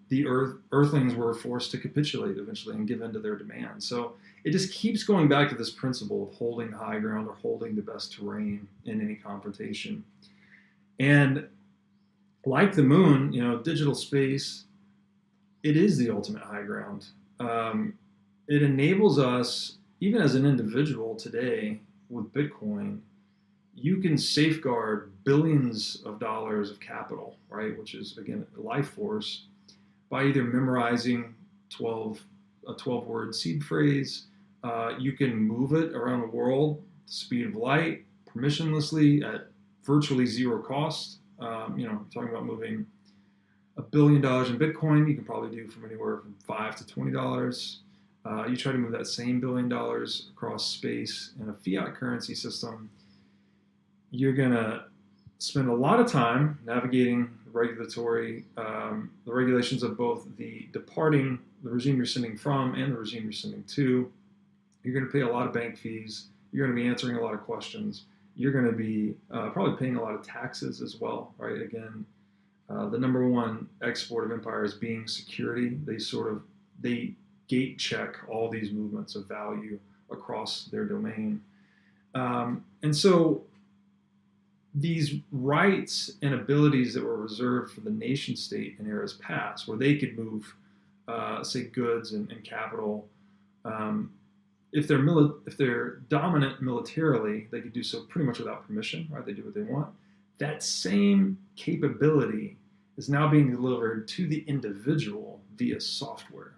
the Earthlings were forced to capitulate eventually and give in to their demands. So it just keeps going back to this principle of holding the high ground or holding the best terrain in any confrontation. And like the moon, digital space, it is the ultimate high ground. It enables us, even as an individual today with Bitcoin, you can safeguard billions of dollars of capital, right? Which is, again, a life force, by either memorizing a 12-word seed phrase. You can move it around the world, the speed of light, permissionlessly at virtually zero cost. Talking about moving $1 billion in Bitcoin, you can probably do from anywhere from $5 to $20. You try to move that same $1 billion across space in a fiat currency system, you're going to spend a lot of time navigating the regulations of both the regime you're sending from and the regime you're sending to. You're going to pay a lot of bank fees. You're going to be answering a lot of questions. You're going to be probably paying a lot of taxes as well, right? Again, the number one export of empire is being security. They gate check all these movements of value across their domain. And so these rights and abilities that were reserved for the nation state in eras past, where they could move, say, goods and capital, if they're dominant militarily, they could do so pretty much without permission, right? They do what they want. That same capability is now being delivered to the individual via software.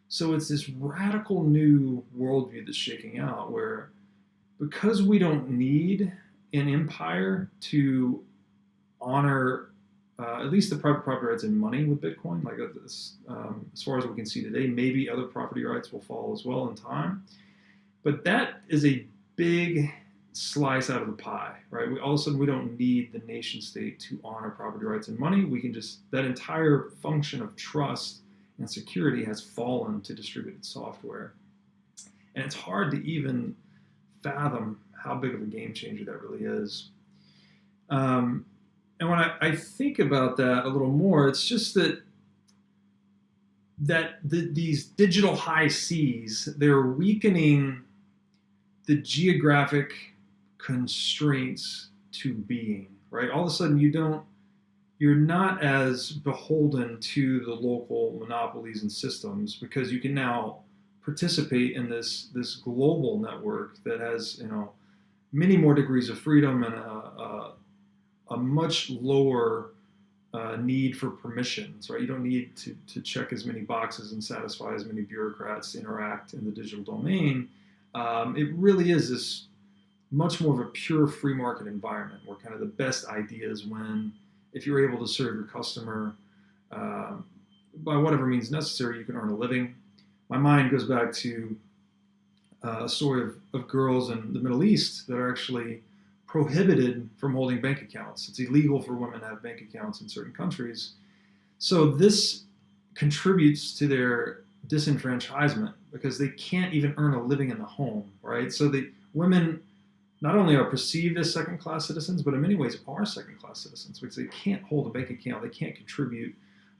So it's this radical new worldview that's shaking out, where because we don't need an empire to honor at least the private property rights and money with Bitcoin, like this, as far as we can see today, maybe other property rights will fall as well in time. But that is a big slice out of the pie, right? All of a sudden, we don't need the nation state to honor property rights and money. We can that entire function of trust and security has fallen to distributed software. And it's hard to even fathom how big of a game changer that really is. And when I think about that a little more, it's just that these digital high seas, they're weakening the geographic constraints to being, right? All of a sudden, you're not as beholden to the local monopolies and systems, because you can now participate in this global network that has, many more degrees of freedom and a much lower need for permissions, right? You don't need to check as many boxes and satisfy as many bureaucrats to interact in the digital domain. It really is this much more of a pure free market environment, where kind of the best ideas win. If you're able to serve your customer by whatever means necessary, you can earn a living. My mind goes back to a story of girls in the Middle East that are actually prohibited from holding bank accounts. It's illegal for women to have bank accounts in certain countries. So this contributes to their disenfranchisement because they can't even earn a living in the home, right? So the women not only are perceived as second-class citizens, but in many ways are second-class citizens because they can't hold a bank account, they can't contribute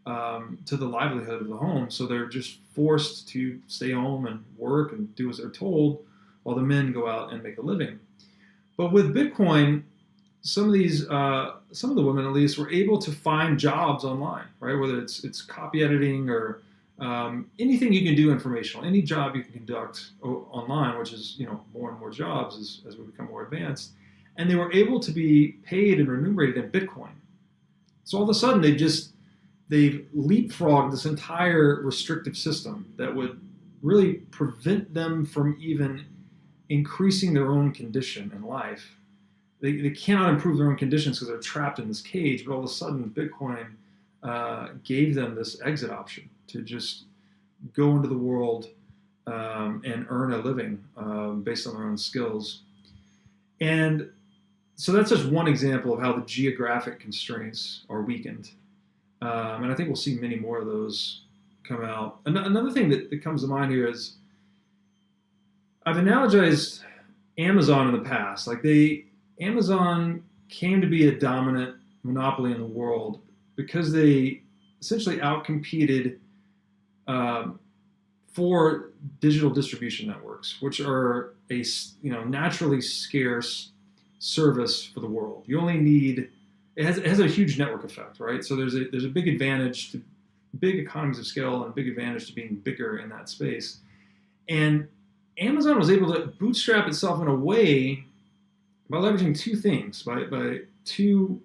to the livelihood of the home. So they're just forced to stay home and work and do as they're told while the men go out and make a living. But with Bitcoin, some of the women at least were able to find jobs online, right? Whether it's copy editing or anything you can do informational, any job you can conduct online, which is more and more jobs as we become more advanced, and they were able to be paid and remunerated in Bitcoin. So all of a sudden they've leapfrogged this entire restrictive system that would really prevent them from even increasing their own condition in life. They cannot improve their own conditions because they're trapped in this cage, but all of a sudden Bitcoin gave them this exit option to just go into the world and earn a living based on their own skills. And so that's just one example of how the geographic constraints are weakened. And I think we'll see many more of those come out. Another thing that comes to mind here is I've analogized Amazon in the past. Amazon came to be a dominant monopoly in the world because they essentially outcompeted for digital distribution networks, which are a naturally scarce service for the world. You only need it has a huge network effect, right? So there's a big advantage to big economies of scale and a big advantage to being bigger in that space. And Amazon was able to bootstrap itself in a way by leveraging two things, by two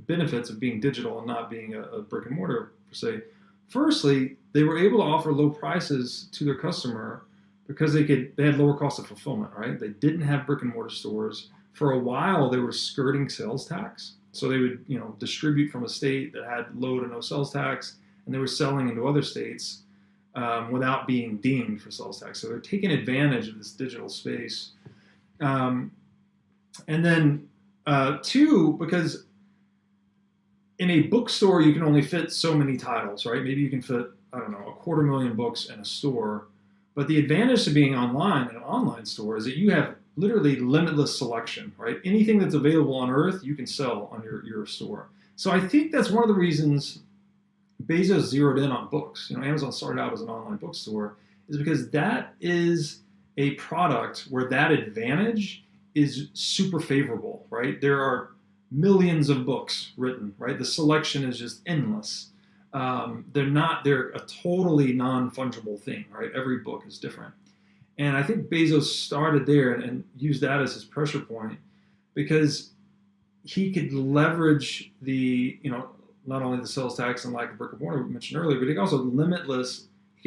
benefits of being digital and not being a brick and mortar per se. Firstly, they were able to offer low prices to their customer because they had lower cost of fulfillment, right? They didn't have brick and mortar stores. For a while, they were skirting sales tax. So they would, distribute from a state that had low to no sales tax, and they were selling into other states without being dinged for sales tax. So they're taking advantage of this digital space. And then two, because in a bookstore, you can only fit so many titles, right? Maybe you can fit, 250,000 books in a store. But the advantage to being online in an online store is that you have literally limitless selection, right? Anything that's available on Earth, you can sell on your store. So I think that's one of the reasons Bezos zeroed in on books. Amazon started out as an online bookstore, is because that is a product where that advantage is super favorable, right? There are millions of books written, right? The selection is just endless. They're a totally non-fungible thing, right? Every book is different. And I think Bezos started there and used that as his pressure point because he could leverage not only the sales tax and lack of brick and mortar we mentioned earlier, but he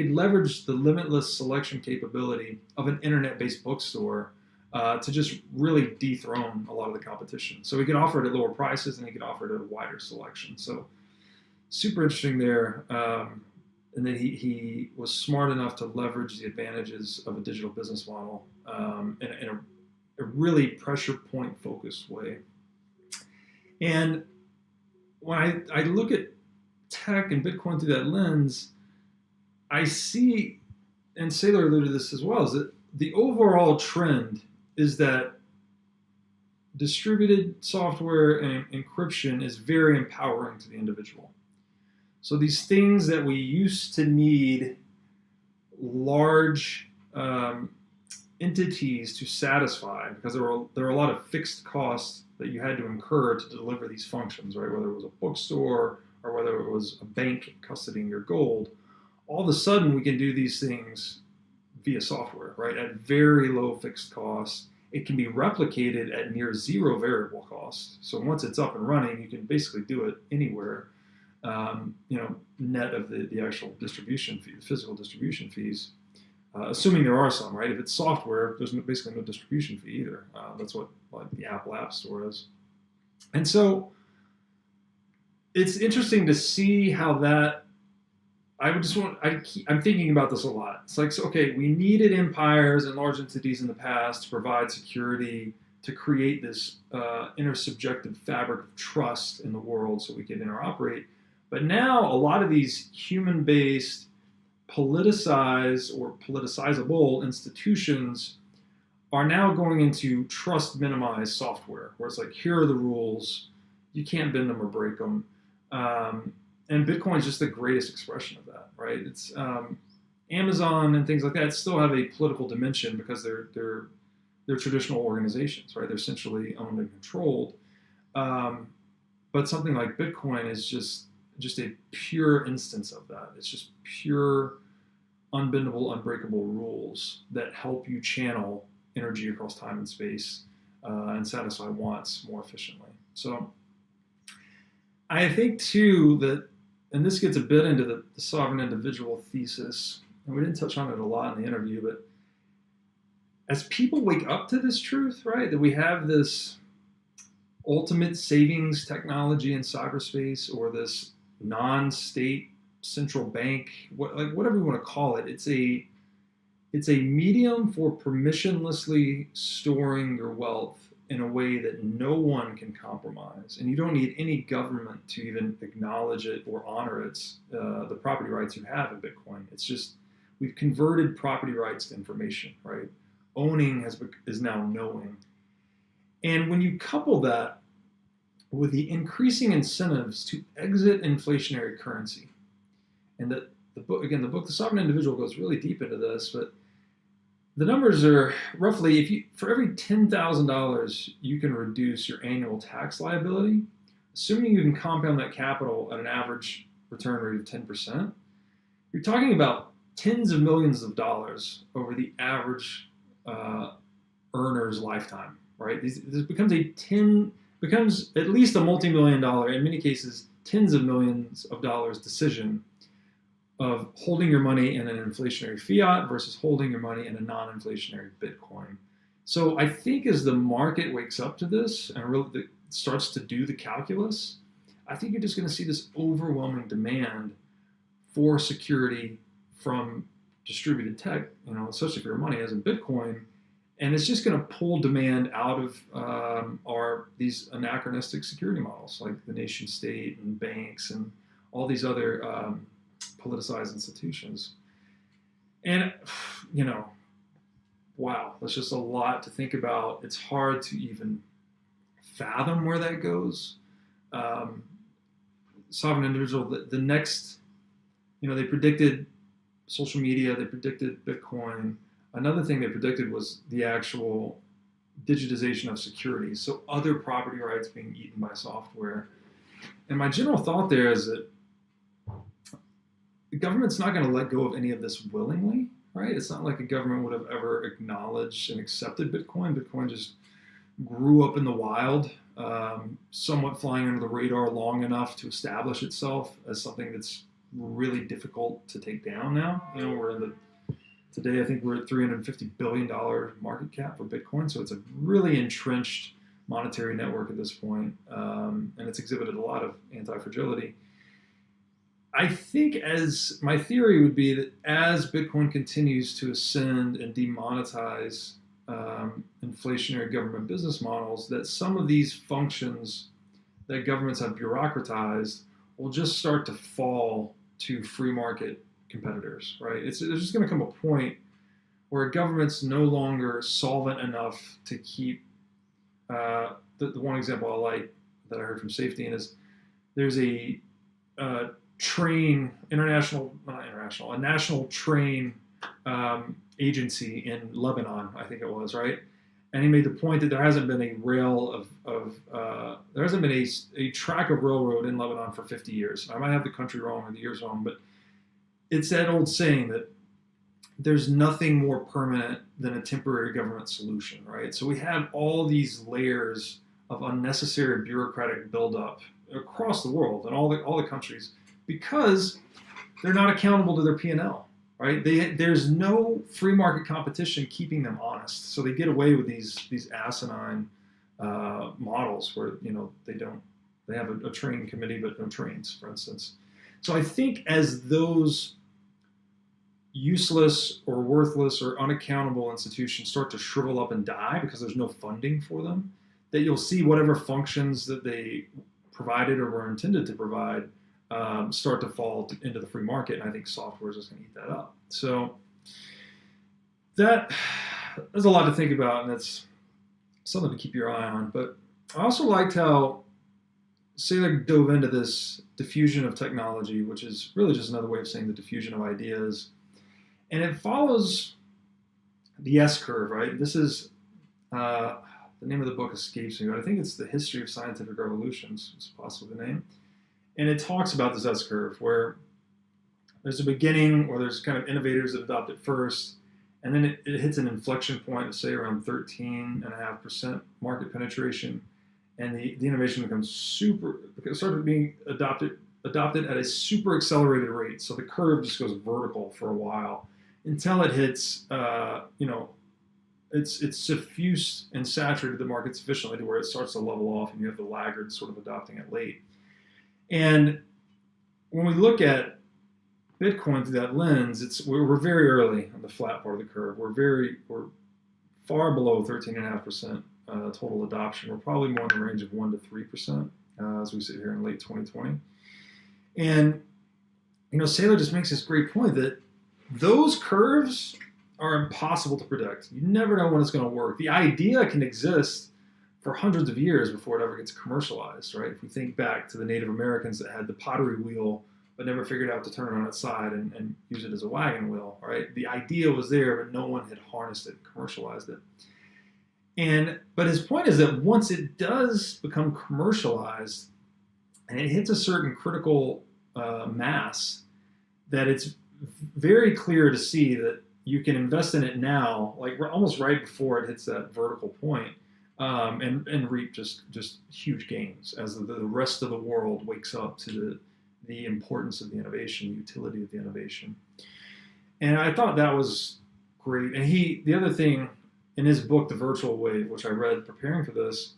could leverage the limitless selection capability of an internet-based bookstore to just really dethrone a lot of the competition. So he could offer it at lower prices and he could offer it at a wider selection. So super interesting there. And then he was smart enough to leverage the advantages of a digital business model in a really pressure point focused way. And when I look at tech and Bitcoin through that lens, I see, and Saylor alluded to this as well, is that the overall trend is that distributed software and encryption is very empowering to the individual. So these things that we used to need large entities to satisfy, because there were a lot of fixed costs that you had to incur to deliver these functions, right? Whether it was a bookstore or whether it was a bank custodying your gold, all of a sudden we can do these things via software, right? At very low fixed costs. It can be replicated at near zero variable cost. So once it's up and running, you can basically do it anywhere. Net of the actual distribution fee, the physical distribution fees, assuming there are some, right? If it's software, there's basically no distribution fee either. That's what the Apple App Store is. And so it's interesting to see how that I'm thinking about this a lot. It's like, so, okay, we needed empires and large entities in the past to provide security, to create this intersubjective fabric of trust in the world so we could interoperate. But now a lot of these human-based, politicized or politicizable institutions are now going into trust minimized software, where it's like, here are the rules, you can't bend them or break them. And Bitcoin is just the greatest expression of that, right? It's Amazon and things like that still have a political dimension because they're traditional organizations, right? They're centrally owned and controlled. But something like Bitcoin is just a pure instance of that. It's just pure, unbendable, unbreakable rules that help you channel energy across time and space and satisfy wants more efficiently. So I think too that, and this gets a bit into the sovereign individual thesis, and we didn't touch on it a lot in the interview, but as people wake up to this truth, right, that we have this ultimate savings technology in cyberspace, or this non-state central bank, whatever you want to call it, it's a medium for permissionlessly storing your wealth in a way that no one can compromise, and you don't need any government to even acknowledge it or honor the property rights you have in Bitcoin. It's just, we've converted property rights to information, right? Owning is now knowing. And when you couple that with the increasing incentives to exit inflationary currency, and the book, The Sovereign Individual, goes really deep into this, but the numbers are roughly, for every $10,000 you can reduce your annual tax liability, assuming you can compound that capital at an average return rate of 10%, you're talking about tens of millions of dollars over the average earner's lifetime, right? This becomes at least a multi-million-dollar, in many cases, tens of millions of dollars decision of holding your money in an inflationary fiat versus holding your money in a non-inflationary Bitcoin. So I think as the market wakes up to this and really starts to do the calculus, I think you're just going to see this overwhelming demand for security from distributed tech, especially for your money as in Bitcoin. And it's just going to pull demand out of these anachronistic security models like the nation state and banks and all these other politicized institutions. And, wow, that's just a lot to think about. It's hard to even fathom where that goes. Sovereign individual, the next, they predicted social media, they predicted Bitcoin. Another thing they predicted was the actual digitization of security. So other property rights being eaten by software. And my general thought there is that the government's not going to let go of any of this willingly, right? It's not like a government would have ever acknowledged and accepted Bitcoin. Bitcoin just grew up in the wild, somewhat flying under the radar long enough to establish itself as something that's really difficult to take down now. Today I think we're at $350 billion market cap for Bitcoin, so it's a really entrenched monetary network at this point, and it's exhibited a lot of anti-fragility. I think, as my theory would be, that as Bitcoin continues to ascend and demonetize inflationary government business models, that some of these functions that governments have bureaucratized will just start to fall to free market competitors, right? There's just going to come a point where a government's no longer solvent enough to keep, the one example I like that I heard from Safety is there's a national train agency in Lebanon, I think it was, right? And he made the point that there hasn't been a there hasn't been a track of railroad in Lebanon for 50 years. I might have the country wrong or the years wrong, but it's that old saying that there's nothing more permanent than a temporary government solution, right? So we have all these layers of unnecessary bureaucratic buildup across the world and all the countries, because they're not accountable to their P&L, right? There's no free market competition keeping them honest, so they get away with these asinine models where they have a train committee but no trains, for instance. So I think as those useless or worthless or unaccountable institutions start to shrivel up and die because there's no funding for them, that you'll see whatever functions that they provided or were intended to provide start to fall into the free market, and I think software is just going to eat that up. So there's a lot to think about, and it's something to keep your eye on. But I also liked how Saylor dove into this diffusion of technology, which is really just another way of saying the diffusion of ideas. And it follows the S curve, right? This is, the name of the book escapes me, but I think it's The History of Scientific Revolutions, is possibly the name. And it talks about this S curve where there's a beginning, or there's kind of innovators that adopt it first, and then it hits an inflection point of, say, around 13.5% market penetration, and the innovation becomes started being adopted at a super accelerated rate. So the curve just goes vertical for a while until it hits, it's suffused and saturated the market sufficiently to where it starts to level off, and you have the laggards sort of adopting it late. And when we look at Bitcoin through that lens, we're very early on the flat part of the curve. We're far below 13.5% total adoption. We're probably more in the range of 1% to 3% as we sit here in late 2020. And Saylor just makes this great point that those curves are impossible to predict. You never know when it's going to work. The idea can exist for hundreds of years before it ever gets commercialized, right? If we think back to the Native Americans that had the pottery wheel but never figured out to turn it on its side and use it as a wagon wheel, right? The idea was there, but no one had harnessed it, commercialized it. But his point is that once it does become commercialized and it hits a certain critical mass, that it's very clear to see that you can invest in it now, like almost right before it hits that vertical point, and reap just huge gains as the rest of the world wakes up to the importance of the innovation, the utility of the innovation. And I thought that was great. And the other thing in his book, The Virtual Wave, which I read preparing for this,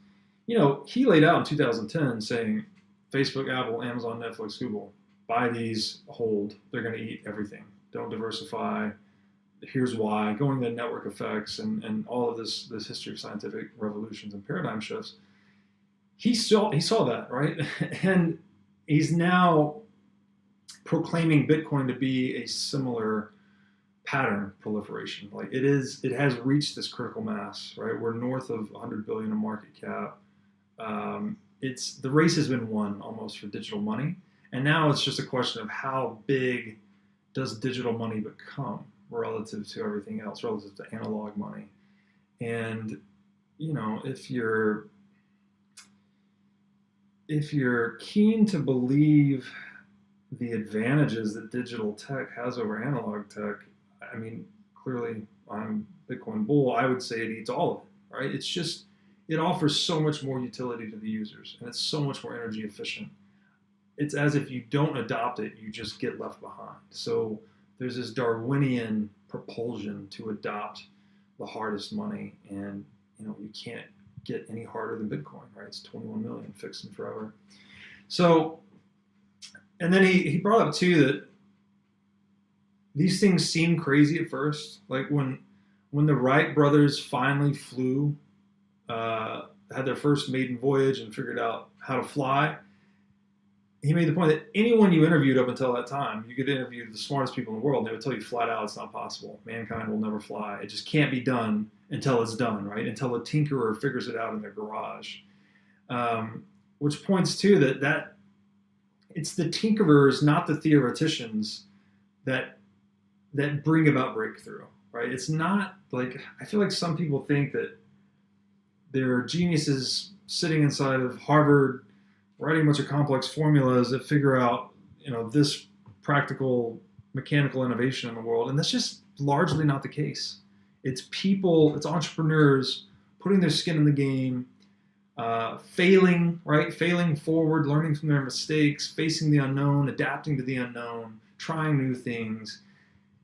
he laid out in 2010 saying, Facebook, Apple, Amazon, Netflix, Google, buy these, hold, they're going to eat everything. Don't diversify. Here's why. Going to network effects and all of this history of scientific revolutions and paradigm shifts. He saw that, right? And he's now proclaiming Bitcoin to be a similar pattern proliferation. Like it has reached this critical mass, right? We're north of 100 billion in market cap. The race has been won almost for digital money. And now it's just a question of how big does digital money become relative to everything else, relative to analog money. And, if you're keen to believe the advantages that digital tech has over analog tech, I mean, clearly I'm Bitcoin bull. I would say it eats all of it, right? It's just, it offers so much more utility to the users, and it's so much more energy efficient. It's as if you don't adopt it, you just get left behind. So there's this Darwinian propulsion to adopt the hardest money, and you can't get any harder than Bitcoin, right? It's 21 million fixed and forever. So, and then he brought up too that these things seem crazy at first. Like when the Wright brothers finally flew, had their first maiden voyage and figured out how to fly, he made the point that anyone you interviewed up until that time, you could interview the smartest people in the world, and they would tell you flat out it's not possible. Mankind will never fly. It just can't be done until it's done, right? Until a tinkerer figures it out in their garage. Which points to that it's the tinkerers, not the theoreticians, that bring about breakthrough, right? It's not like, I feel like some people think that there are geniuses sitting inside of Harvard writing a bunch of complex formulas that figure out, this practical mechanical innovation in the world. And that's just largely not the case. It's people, it's entrepreneurs putting their skin in the game, failing, right? Failing forward, learning from their mistakes, facing the unknown, adapting to the unknown, trying new things.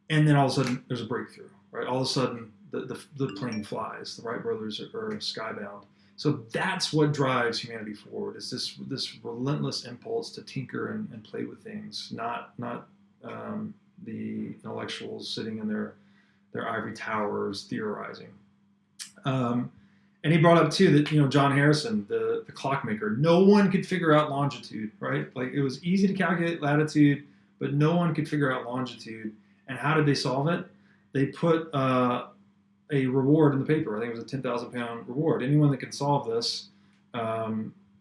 And then all of a sudden there's a breakthrough, right? All of a sudden the plane flies. The Wright brothers are skybound. So that's what drives humanity forward, is this relentless impulse to tinker and play with things, not the intellectuals sitting in their ivory towers theorizing. And he brought up too that, John Harrison, the clockmaker, no one could figure out longitude, right? Like, it was easy to calculate latitude, but no one could figure out longitude. And how did they solve it? They put a reward in the paper. I think it was a 10,000 pound reward. Anyone that can solve this, how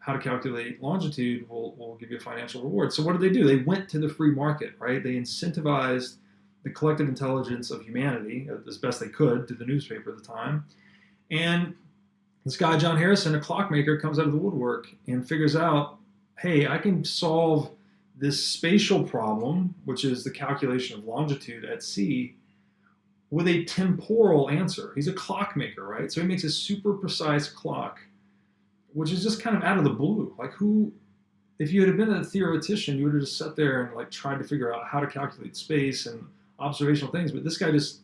to calculate longitude, will give you a financial reward. So what did they do? They went to the free market, right? They incentivized the collective intelligence of humanity as best they could through the newspaper at the time. And this guy, John Harrison, a clockmaker, comes out of the woodwork and figures out, hey, I can solve this spatial problem, which is the calculation of longitude at sea, with a temporal answer. He's a clockmaker, right? So he makes a super precise clock, which is just kind of out of the blue. Like, if you had been a theoretician, you would have just sat there and like tried to figure out how to calculate space and observational things. But this guy just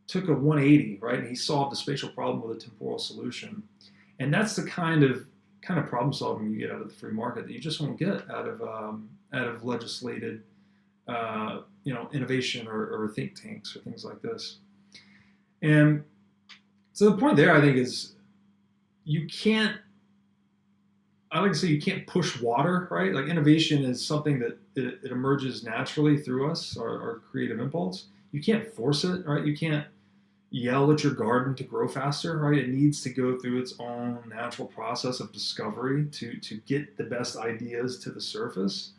took a 180, right? And he solved a spatial problem with a temporal solution. And that's the kind of problem solving you get out of the free market that you just won't get out of legislated, innovation or think tanks or things like this. And so the point there, I think, is you can't push water, right? Like, innovation is something that it emerges naturally through us, our creative impulse. You can't force it, right? You can't yell at your garden to grow faster, right? It needs to go through its own natural process of discovery to get the best ideas to the surface.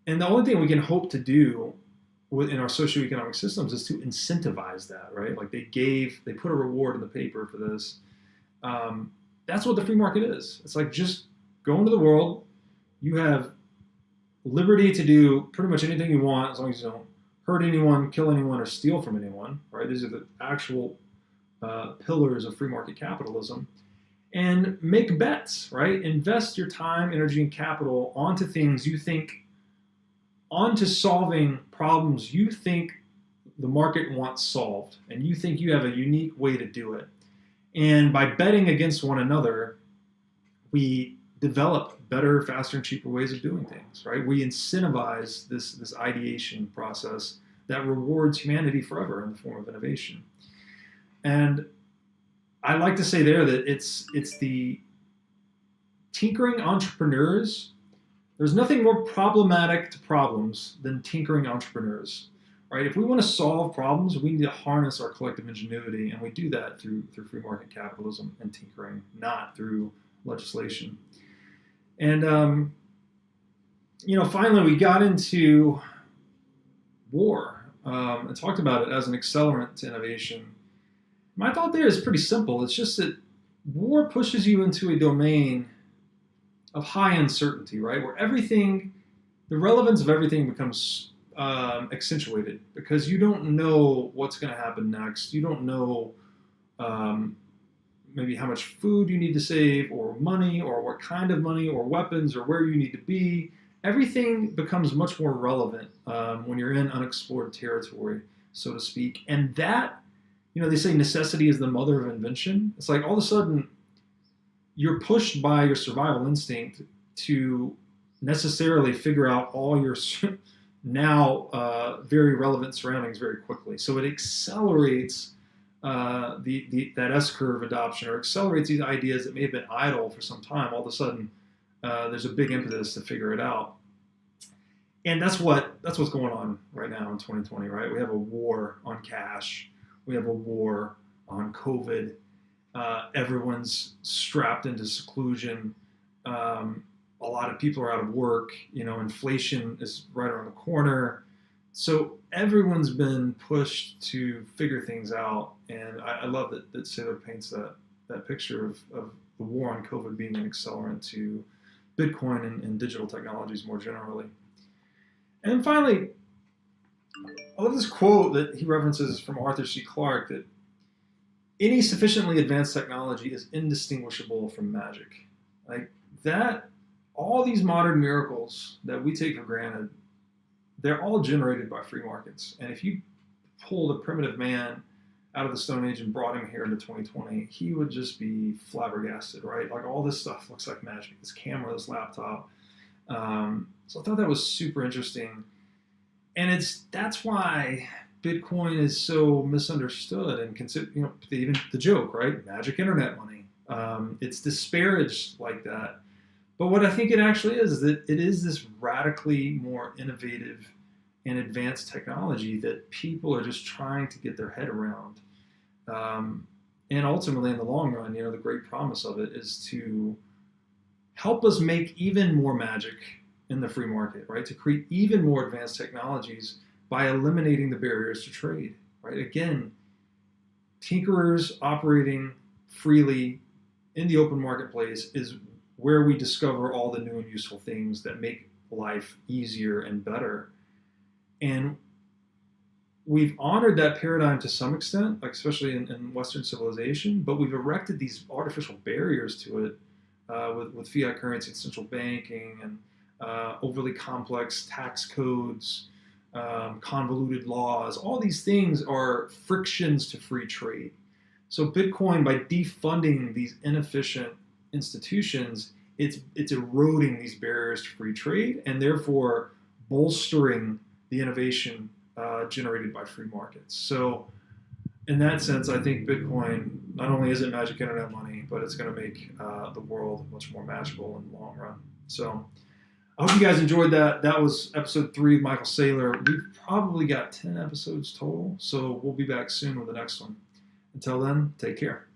And the only thing we can hope to do in our socioeconomic systems is to incentivize that, right? Like, they put a reward in the paper for this. That's what the free market is. It's like, just go into the world. You have liberty to do pretty much anything you want, as long as you don't hurt anyone, kill anyone, or steal from anyone, right? These are the actual pillars of free market capitalism. And make bets, right? Invest your time, energy, and capital onto solving problems you think the market wants solved, and you think you have a unique way to do it. And by betting against one another, we develop better, faster, and cheaper ways of doing things, right? We incentivize this ideation process that rewards humanity forever in the form of innovation. And I like to say there that it's the tinkering entrepreneurs. There's nothing more problematic to problems than tinkering entrepreneurs, right? If we want to solve problems, we need to harness our collective ingenuity, and we do that through free market capitalism and tinkering, not through legislation. And finally, we got into war and talked about it as an accelerant to innovation. My thought there is pretty simple. It's just that war pushes you into a domain of high uncertainty, right? Where the relevance of everything becomes accentuated, because you don't know what's going to happen next. You don't know maybe how much food you need to save, or money, or what kind of money, or weapons, or where you need to be. Everything becomes much more relevant when you're in unexplored territory, so to speak. And that, they say necessity is the mother of invention. It's like, all of a sudden, you're pushed by your survival instinct to necessarily figure out all your now very relevant surroundings very quickly. So it accelerates that S-curve adoption, or accelerates these ideas that may have been idle for some time. All of a sudden, there's a big impetus to figure it out. And that's what's going on right now in 2020, right? We have a war on cash. We have a war on COVID. Everyone's strapped into seclusion. A lot of people are out of work. Inflation is right around the corner. So everyone's been pushed to figure things out. And I love that Saylor paints that picture of the war on COVID being an accelerant to Bitcoin and digital technologies more generally. And finally, I love this quote that he references from Arthur C. Clarke, that any sufficiently advanced technology is indistinguishable from magic. Like that, all these modern miracles that we take for granted, they're all generated by free markets. And if you pull the primitive man out of the Stone Age and brought him here into 2020, he would just be flabbergasted, right? Like, all this stuff looks like magic. This camera, this laptop. So I thought that was super interesting. And that's why Bitcoin is so misunderstood and considered, even the joke, right? Magic internet money. It's disparaged like that. But what I think it actually is that it is this radically more innovative and advanced technology that people are just trying to get their head around. And ultimately, in the long run, the great promise of it is to help us make even more magic in the free market, right? To create even more advanced technologies by eliminating the barriers to trade, right? Again, tinkerers operating freely in the open marketplace is where we discover all the new and useful things that make life easier and better. And we've honored that paradigm to some extent, like especially in Western civilization, but we've erected these artificial barriers to it with fiat currency and central banking and overly complex tax codes, convoluted laws. All these things are frictions to free trade. So Bitcoin, by defunding these inefficient institutions, it's eroding these barriers to free trade and therefore bolstering the innovation generated by free markets. So in that sense, I think Bitcoin, not only is it magic internet money, but it's going to make the world much more magical in the long run. So I hope you guys enjoyed that. That was episode 3 of Michael Saylor. We've probably got 10 episodes total, so we'll be back soon with the next one. Until then, take care.